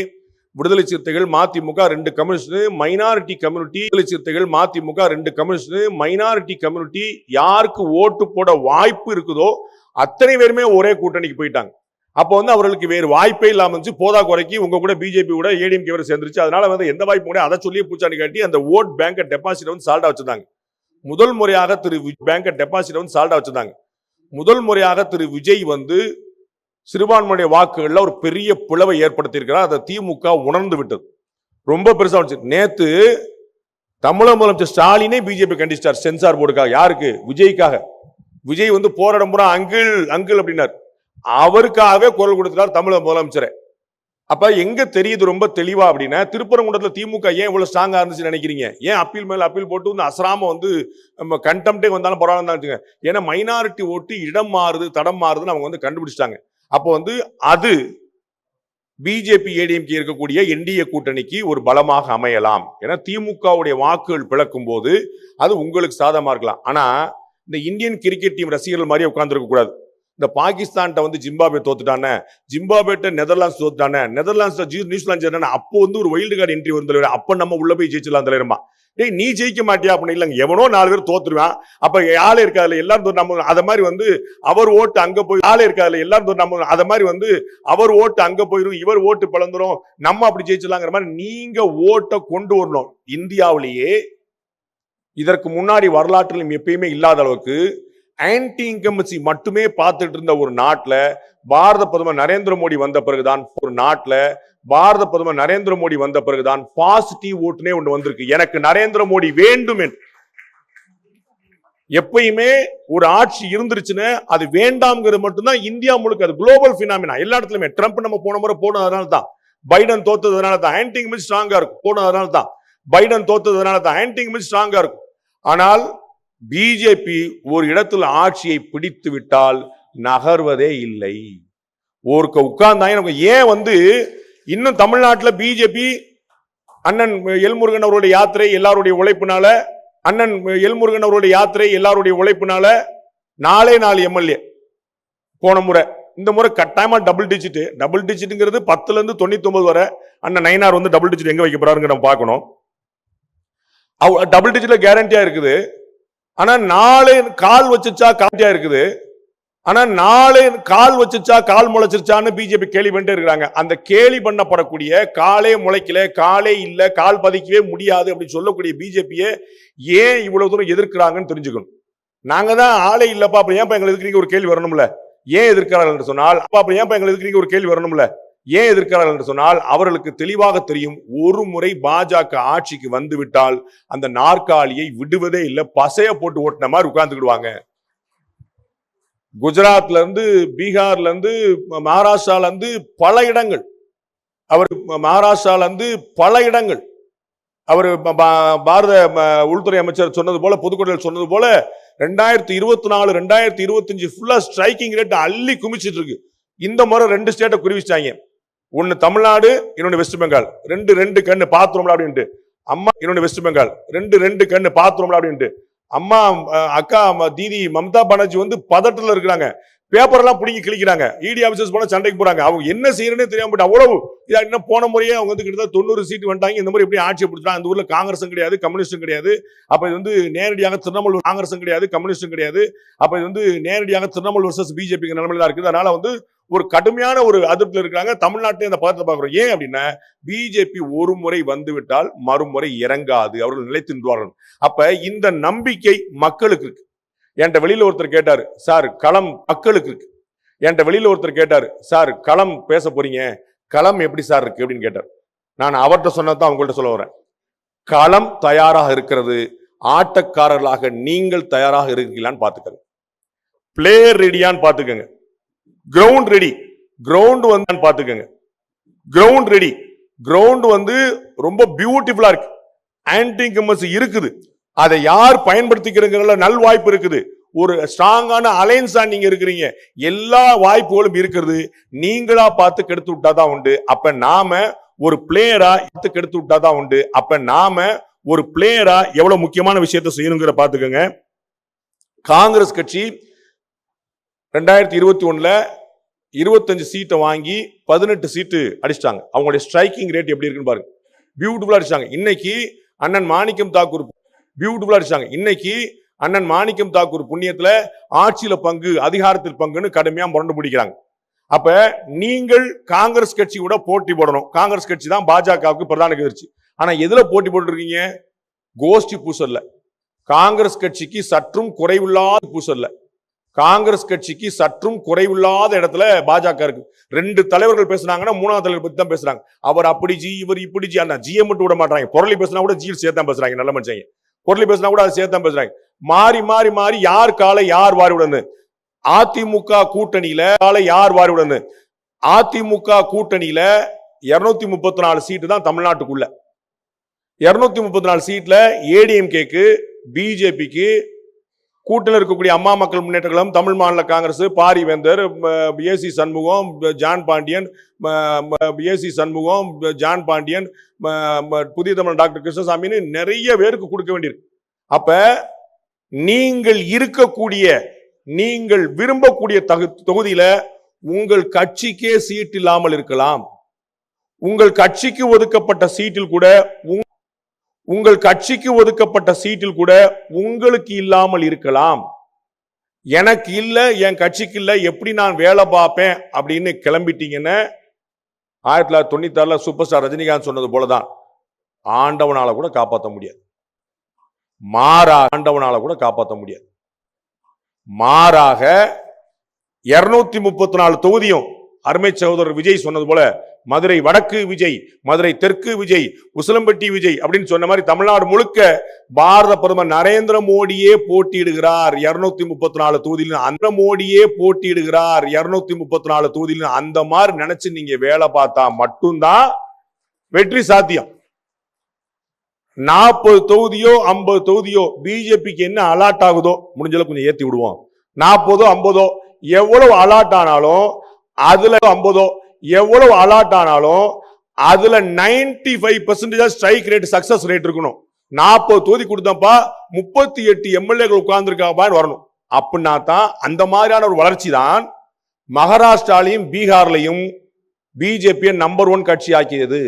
விடுதலை சிறுத்தைகள், மதிமுக 2 கம்யூனிஸ்ட், மைனாரிட்டி கம்யூனிட்டி, விடுதலை சிறுத்தைகள், மதிமுக 2 கம்யூனிஸ்ட், மைனாரிட்டி கம்யூனிட்டி யாருக்கு ஓட்டு போட வாய்ப்பு இருக்குதோ அத்தனை பேருமே ஒரே கூட்டணிக்கு போயிட்டாங்க. அப்போ வந்து அவர்களுக்கு வேறு வாய்ப்பே இல்லாம இருந்துச்சு. போதா குறைக்கு உங்க கூட பிஜேபி கூட ஏடிஎம்கே வரை சேர்ந்துருச்சு. அதனால வந்து எந்த வாய்ப்பு கூட அதை சொல்லி பூச்சாண்டி காட்டி அந்த ஓட் பேங்கை டெபாசிட் வந்து சால்டா வச்சிருந்தாங்க. முதல் முறையாக திரு பேங்கை டெபாசிட் வந்து சால்டா வச்சிருந்தாங்க. முதல் முறையாக திரு விஜய் வந்து சிறுபான்மையுடைய வாக்குகள்ல ஒரு பெரிய பிளவை ஏற்படுத்தி இருக்கிறார். அதை திமுக உணர்ந்து விட்டது. ரொம்ப பெருசா வந்துச்சு. நேத்து தமிழக முதலமைச்சர் ஸ்டாலினே பிஜேபி கண்டிச்சார் சென்சார் போர்டுக்காக. யாருக்கு? விஜய்க்காக. விஜய் வந்து போராடம் பூரா அங்கிள் அங்கிள் அப்படின்னார். அவருக்காகவே குரல் கொடுத்தார் தமிழக முதலமைச்சரை. அப்ப எங்க தெரியுது ரொம்ப தெளிவா அப்படின்னா, திருப்பரங்குன்றத்துல திமுக ஏன் இவ்வளவு ஸ்ட்ராங்கா இருந்துச்சு நினைக்கிறீங்க? ஏன் அப்பீல் மேல அப்பீல் போட்டு வந்து அசராம வந்து நம்ம கண்டெம்டே வந்தாலும் பரவாயில்ல தான். ஏன்னா மைனாரிட்டி ஓட்டு இடம் மாறுது, தடம் மாறுதுன்னு அவங்க வந்து கண்டுபிடிச்சிட்டாங்க. அப்போ வந்து அது பிஜேபி ஏடிஎம்கே இருக்கக்கூடிய என்டிஏ கூட்டணிக்கு ஒரு பலமாக அமையலாம். ஏன்னா திமுகவுடைய வாக்குகள் பிளக்கும் போது அது உங்களுக்கு சாதகமா இருக்கலாம். ஆனா இந்த இந்தியன் கிரிக்கெட் டீம் ரசிகர்கள் மாதிரி உட்கார்ந்துருக்க கூடாது. இந்த பாகிஸ்தான் வந்து ஜிம்பாபே தோத்துட்டானே, ஜிம்பாபேட்ட நெதர்லாந்து தோத்துட்டானே, நெதர்லாந்து நியூசிலாந்து, அப்போ வந்து ஒரு வைல்டு கார்டு என்ட்ரி வரும் தலைவர். அப்ப நம்ம உள்ள போய் ஜெயிச்சிடலாம் தலைவருமா. டேய், நீ ஜெயிக்க மாட்டியா அப்படின்னு இல்லைங்க, எவனோ 4 பேர் தோத்துருவான். அப்ப ஆளே இருக்காதுல எல்லாரும் நம்ம அத மாதிரி வந்து அவர் ஓட்டு அங்க போய் ஆளே இருக்காதுல எல்லாரும் நம்ம அத மாதிரி வந்து அவர் ஓட்டு அங்க போயிடும், இவர் ஓட்டு பிளந்துரும், நம்ம அப்படி ஜெயிச்சிடலாங்கிற மாதிரி நீங்க ஓட்டை கொண்டு வரணும். இந்தியாவிலேயே இதற்கு முன்னாடி வரலாற்றிலும் எப்பயுமே இல்லாத அளவுக்கு ஆன்டி இன்கம்பன்சி மட்டுமே பார்த்துட்டு இருந்த ஒரு நாட்டில் பாரத பிரதமர் நரேந்திர மோடி வந்த பிறகுதான் பாசிட்டிவ் ஓட்டுனே ஒன்று வந்திருக்கு. எனக்கு நரேந்திர மோடி வேண்டும் என்று. எப்பயுமே ஒரு ஆட்சி இருந்துருச்சுன்னு அது வேண்டாம்ங்கிறது மட்டும்தான் இந்தியா முழுக்க. அது குளோபல் பினாமினா. எல்லா இடத்துலயுமே ட்ரம்ப் நம்ம போன முறை போனதுனால தான், பைடன் தோத்ததுனால தான் ஆன்டி இன்கம்பன்சி ஸ்ட்ராங்கா இருக்கும். போனதுனால தான் பைடன் தோத்ததுனால தான் ஆன்டி இன்கம்பன்சி ஸ்ட்ராங்கா இருக்கும். ஆனால் பிஜேபி ஒரு இடத்துல ஆட்சியை பிடித்து விட்டால் நகர்வதே இல்லை. ஒரு உட்கார்ந்தாங்க. ஏன் வந்து இன்னும் தமிழ்நாட்டில் பிஜேபி அண்ணன் எல்முருகன் அவருடைய யாத்திரை எல்லாருடைய உழைப்பினால 4 எம்எல்ஏ போன முறை. இந்த முறை கட்டாயமா டபுள் டிஜிட்ங்கிறது 10ல இருந்து 99 வரை. அண்ணன் நயினார் வந்து டபுள் டிஜிட் எங்க வைக்க போறாருங்க நம்ம பார்க்கணும். டபுள் டிஜிட்ல கேரண்டியா இருக்குது. ஆனா 4 கால் வச்சுச்சா காட்டியா இருக்குது. ஆனா 4 கால் வச்சுச்சா கால் முளைச்சிருச்சான்னு பிஜேபி கேலி பண்ணிட்டு இருக்காங்க. அந்த கேலி பண்ணப்படக்கூடிய காலே முளைக்கல, காலே இல்ல, கால் பதிக்கவே முடியாது அப்படின்னு சொல்லக்கூடிய பிஜேபியை ஏன் இவ்வளவு தூரம் எதிர்க்கிறாங்கன்னு தெரிஞ்சுக்கணும். நாங்க தான் ஆளே இல்லப்பா, அப்ப ஏன் எங்களை எதிர்க்கிறீங்க ஒரு கேள்வி வரணும்ல. ஏன் எதிர்க்கிறார்கள் என்று சொன்னால் ஏன் எதிர்க்கிறார்கள் என்று சொன்னால் அவர்களுக்கு தெளிவாக தெரியும், ஒரு முறை பாஜக ஆட்சிக்கு வந்துவிட்டால் அந்த நாற்காலியை விடுவதே இல்லை. பசைய போட்டு ஓட்டின மாதிரி உட்கார்ந்துக்கிடுவாங்க. குஜராத்ல இருந்து, பீகார்ல இருந்து, மகாராஷ்டிரால இருந்து பல இடங்கள் அவர் பாரத உள்துறை அமைச்சர் சொன்னது போல, பொதுக்கூட்டத்தில் சொன்னது போல 2024 2025 ஃபுல்லா ஸ்ட்ரைக்கிங் ரேட் அள்ளி குமிச்சிட்டு இருக்கு. இந்த முறை 2 ஸ்டேட்டை குறிவிச்சிட்டாங்க. ஒன்னு தமிழ்நாடு, இன்னொன்னு வெஸ்ட் பெங்கால். 2 கண்ணு பாத்துறோம்ல அப்படின்ட்டு. அம்மா என்னோட வெஸ்ட் பெங்கால் ரெண்டு கண்ணு பாத்துறோம்ல அப்படின்ட்டு அம்மா அக்கா தீதி மம்தா பானர்ஜி வந்து பதட்டத்துல இருக்கிறாங்க. பேப்பர் எல்லாம் பிடிங்கி கிழிக்கிறாங்க. இடி ஆபீசர்ஸ் போன சண்டைக்கு போறாங்க. அவங்க என்ன செய்யறேன்னு தெரியாம அவ்வளவு இன்னும் போன முறையே அவங்க வந்து கிட்டத்தட்ட 90 சீட் வந்துட்டாங்க. இந்த மாதிரி எப்படி ஆட்சியை பிடிச்சாங்க. அந்த ஊர்ல காங்கிரஸும் கிடையாது, கம்யூனிஸ்டும் கிடையாது. அப்ப இது வந்து நேரடியாக திரிணாமுல் காங்கிரஸும் கிடையாது, கம்யூனிஸ்டும் கிடையாது. அப்ப இது வந்து நேரடியாக திரிணாமுல் வர்சஸ் பிஜேபி நிலைமையில தான் இருக்குது. அதனால வந்து ஒரு கடுமையான ஒரு அதிருப்தியில் இருக்காங்க. தமிழ்நாட்டில் இந்த பதத்தை பார்க்கிறோம். ஏன் அப்படின்னா பிஜேபி ஒரு முறை வந்துவிட்டால் மறுமுறை இறங்காது, அவர்கள் நிலைத்து நின்றார்கள். அப்ப இந்த நம்பிக்கை மக்களுக்கு இருக்கு. என்கிட்ட வெளியில ஒருத்தர் கேட்டாரு, சார் களம் மக்களுக்கு இருக்கு. என்கிட்ட வெளியில ஒருத்தர் கேட்டாரு, சார் களம் பேச போறீங்க, களம் எப்படி சார் இருக்கு அப்படின்னு கேட்டார். நான் அவர்கிட்ட சொன்னதான் அவங்கள்ட்ட சொல்ல வரேன். களம் தயாராக இருக்கிறது. ஆட்டக்காரர்களாக நீங்கள் தயாராக இருக்கீங்களான்னு பாத்துக்கங்க. பிளேயர் ரெடியான்னு பாத்துக்கங்க. கிரவுண்ட் ரெடி, கிரவுண்ட் வந்து பாத்துக்கங்க. கிரவுண்ட் ரெடி, கிரவுண்ட் வந்து ரொம்ப பியூட்டிஃபுல்லா இருக்கு. ஆன்டி இன்கம்பன்சி இருக்குது. அதை யார் பயன்படுத்திக்கிறதுல நல் வாய்ப்பு இருக்குது. ஒரு ஸ்ட்ராங்கான அலைன்ஸா நீங்க இருக்கிறீங்க. எல்லா வாய்ப்புகளும் இருக்கிறது. நீங்களா பார்த்து கெடுத்து விட்டாதான் உண்டு. அப்ப நாம ஒரு பிளேயரா கெடுத்து விட்டாதான் உண்டு. அப்ப நாம ஒரு பிளேயரா எவ்வளவு முக்கியமான விஷயத்தை செய்யணுங்கிற பாத்துக்கோங்க. காங்கிரஸ் கட்சி 2021ல 25 சீட்டை வாங்கி 18 சீட்டு அடிச்சிட்டாங்க. அவங்களுடைய ஸ்ட்ரைக்கிங் ரேட் எப்படி இருக்குன்னு பாருங்க. பியூட்டிஃபுல்லா அடிச்சாங்க. இன்னைக்கு அண்ணன் மாணிக்கம் தாக்கூர் பியூட்டிஃபுல்லா அடிச்சாங்க. இன்னைக்கு அண்ணன் மாணிக்கம் தாக்கூர் புண்ணியத்துல ஆட்சியில பங்கு, அதிகாரத்தில் பங்குன்னு கடுமையா முரண்டு பிடிக்கிறாங்க. அப்ப நீங்கள் காங்கிரஸ் கட்சி கூட போட்டி போடணும். காங்கிரஸ் கட்சி தான் பாஜகவுக்கு பிரதான எதிர்ச்சி. ஆனா எதுல போட்டி போட்டு இருக்கீங்க? கோஷ்டி பூசல்ல. காங்கிரஸ் கட்சிக்கு சற்றும் குறைவில்லாத பூசல்ல. காங்கிரஸ் கட்சிக்கு சற்றும் குறைவில்லாத இடத்துல பாஜக இருக்கு. 2 தலைவர்கள் பேசுனாங்கன்னா 3ஆவது தலைவர் பத்தி தான் பேசுறாங்க. அவர் அப்படி ஜி, இவர் இப்படி ஜி. அந்த ஜியை மட்டும் விட மாட்டாங்க. பொருளை பேசினா கூட ஜி சேர்த்தான் பேசுறாங்க. நல்ல மனுஷங்க. பொருளை பேசினா கூட அதை சேர்த்தான் பேசுறாங்க. மாறி மாறி மாறி யார் காலை யார் வாரி விடணும். அதிமுக கூட்டணியில காலை யார் வாரி விடணும். அதிமுக கூட்டணியில 234 சீட்டு தான் தமிழ்நாட்டுக்குள்ள. 234 சீட்ல ஏடிஎம்கேக்கு, பிஜேபிக்கு, கூட்டணியில் இருக்கக்கூடிய அம்மா மக்கள் முன்னேற்ற Kazhagam, Tamil Maanila Congress, Paarivendhar, A C Shanmugam, John Pandian, A C Shanmugam, John Pandian, Puthiya Tamil doctor கிருஷ்ணசாமின்னு நிறைய பேருக்கு கொடுக்க வேண்டியிருக்கு. அப்ப நீங்கள் இருக்கக்கூடிய, நீங்கள் விரும்பக்கூடிய தொகுதியில உங்கள் கட்சிக்கே சீட் இல்லாமல் இருக்கலாம். உங்கள் கட்சிக்கு ஒதுக்கப்பட்ட சீட்டில் கூட உங்களுக்கு இல்லாமல் இருக்கலாம். எனக்கு இல்ல, என் கட்சிக்கு இல்ல, எப்படி நான் வேலை பார்ப்பேன் அப்படின்னு கிளம்பிட்டீங்கன்னா 1996 சூப்பர் ஸ்டார் ரஜினிகாந்த் சொன்னது போலதான், ஆண்டவனால கூட காப்பாற்ற முடியாது. ஆண்டவனால கூட காப்பாற்ற முடியாது. மாறாக 234 தொகுதியும் அருமை சகோதரர் விஜய் சொன்னது போல மதுரை வடக்கு விஜய், மதுரை தெற்கு விஜய், உசிலம்பட்டி விஜய் அப்படின்னு சொன்ன மாதிரி தமிழ்நாடு முழுக்க பாரத பிரதமர் நரேந்திர மோடியே போட்டியிடுகிறார் 234 தொகுதியில். அந்த மோடியே போட்டியிடுகிறார் 234 தொகுதியில். அந்த மாதிரி நினைச்சு நீங்க வேலை பார்த்தா மட்டும்தான் வெற்றி சாத்தியம். 40 தொகுதியோ 50 தொகுதியோ பிஜேபிக்கு என்ன அலாட் ஆகுதோ முடிஞ்சளவு கொஞ்சம் ஏத்தி விடுவோம். 40 50 எவ்வளவு அலாட் ஆனாலும் அதுல 50 எவ்வளவு அலாட் ஆனாலும் அதுல 95% ஸ்ட்ரைக் ரேட், சக்சஸ் ரேட் இருக்கணும். 40 தொகுதி கொடுத்தப்பா 38 எம்எல்ஏக்கள் உட்கார்ந்துருக்காப்பான்னு வரணும். அப்படின்னா தான் அந்த மாதிரியான ஒரு வளர்ச்சி தான் மகாராஷ்டிராலையும் பீகார்லையும் பிஜேபி நம்பர் 1 கட்சி ஆக்கியது.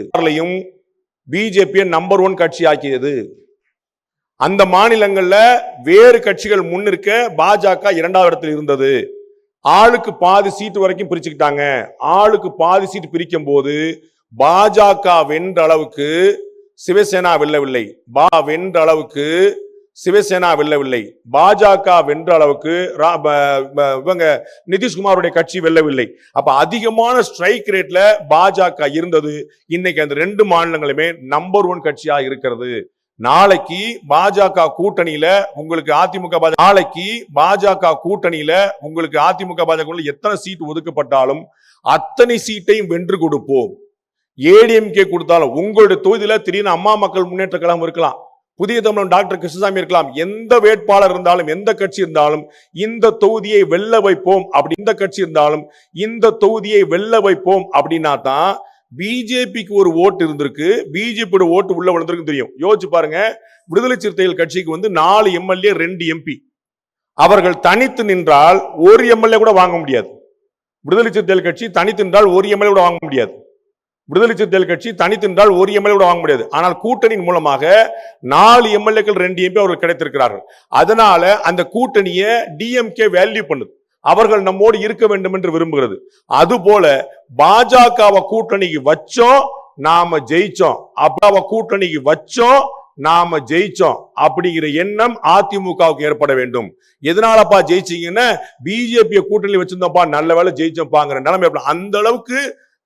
பிஜேபி நம்பர் 1 கட்சி ஆக்கியது. அந்த மாநிலங்கள்ல வேறு கட்சிகள் முன்னிருக்க பாஜக 2வது இடத்தில் இருந்தது. ஆளுக்கு பாதி சீட்டு வரைக்கும் பிரிச்சுக்கிட்டாங்க. ஆளுக்கு பாதி சீட்டு பிரிக்கும் போது பாஜக வென்ற அளவுக்கு சிவசேனா வெல்லவில்லை. பாஜக வென்ற அளவுக்கு இவங்க நிதிஷ்குமாருடைய கட்சி வெல்லவில்லை. அப்ப அதிகமான ஸ்ட்ரைக் ரேட்ல பாஜக இருந்தது. இன்னைக்கு அந்த 2 மாநிலங்களுமே நம்பர் 1 கட்சியா இருக்கிறது. நாளைக்கு பாஜக கூட்டணியில உங்களுக்கு அதிமுக பாஜக எத்தனை சீட் ஒதுக்கப்பட்டாலும் அத்தனை சீட்டையும் வென்று கொடுப்போம். ஏடிஎம்கே கொடுத்தாலும் உங்களுடைய தொகுதியில திடீர்னு அம்மா மக்கள் முன்னேற்ற கழகம் இருக்கலாம், புதிய தமிழன் டாக்டர் கிருஷ்ணசாமி இருக்கலாம். எந்த வேட்பாளர் இருந்தாலும், எந்த கட்சி இருந்தாலும் இந்த தொகுதியை வெல்ல வைப்போம். அப்படி இந்த கட்சி இருந்தாலும் இந்த தொகுதியை வெல்ல வைப்போம் அப்படின்னா தான் பிஜேபிக்கு ஒரு ஓட்டு இருந்திருக்கு, பிஜேபியோட ஓட்டு உள்ள விழுந்திருக்கு தெரியும். யோசிச்சு பாருங்க, விடுதலை சிறுத்தைகள் கட்சிக்கு வந்து 4 எம்எல்ஏ 2 எம்பி. அவர்கள் தனித்து நின்றால் ஒரு எம்எல்ஏ கூட வாங்க முடியாது. விடுதலை சிறுத்தைகள் கட்சி தனித்து நின்றால் ஒரு எம்எல்ஏ கூட வாங்க முடியாது. விடுதலை சிறுத்தைகள் கட்சி தனித்து நின்றால் ஒரு எம்எல்ஏ கூட வாங்க முடியாது. ஆனால் கூட்டணியின் மூலமாக 4 எம்எல்ஏக்கள் 2 எம்பி அவர்கள் கிடைத்திருக்கிறார்கள். அதனால அந்த கூட்டணியை டிஎம்கே வேல்யூ பண்ணுது. அவர்கள் நம்மோடு இருக்க வேண்டும் என்று விரும்புகிறது. அதுபோல பாஜகவை கூட்டணிக்கு வச்சோம், நாம ஜெயிச்சோம். அப்ப கூட்டணிக்கு வச்சோம், நாம ஜெயிச்சோம் அப்படிங்கிற எண்ணம் அதிமுகவுக்கு ஏற்பட வேண்டும். எதனாலப்பா ஜெயிச்சீங்கன்னா, பிஜேபி கூட்டணி வச்சிருந்தோம்ப்பா, நல்ல வேலை ஜெயிச்சோம்பாங்கிற நிலைமை. அந்த அளவுக்கு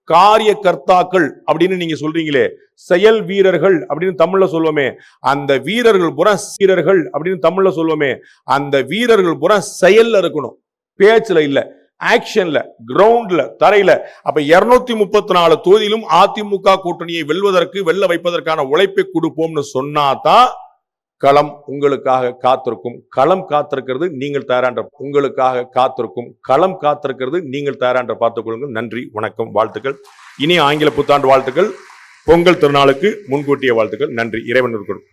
காரிய கர்த்தாக்கள் அப்படின்னு நீங்க சொல்றீங்களே, செயல் வீரர்கள் அப்படின்னு தமிழ்ல சொல்லுவோமே, அந்த வீரர்கள் புற வீரர்கள் அப்படின்னு தமிழ்ல சொல்லுவோமே, அந்த வீரர்கள் புற செயல்ல இருக்கணும், பேச்சுல இல்ல, ஆக்ஷன்ல, கிரவுண்ட்ல, தரையில. அப்ப 234 தொகுதியிலும் அதிமுக கூட்டணியை வெல்ல வைப்பதற்கான உழைப்பை கொடுப்போம்னு சொன்னாதான் களம் உங்களுக்காக காத்திருக்கும். களம் காத்திருக்கிறது, நீங்கள் தயாரான்ற உங்களுக்காக காத்திருக்கும். களம் காத்திருக்கிறது, நீங்கள் தயாரான்ற பார்த்துக் கொள்ளுங்கள். நன்றி, வணக்கம், வாழ்த்துக்கள். இனி ஆங்கில புத்தாண்டு வாழ்த்துக்கள், பொங்கல் திருநாளுக்கு முன்கூட்டிய வாழ்த்துக்கள். நன்றி, இறைவன் இருக்கட்டும்.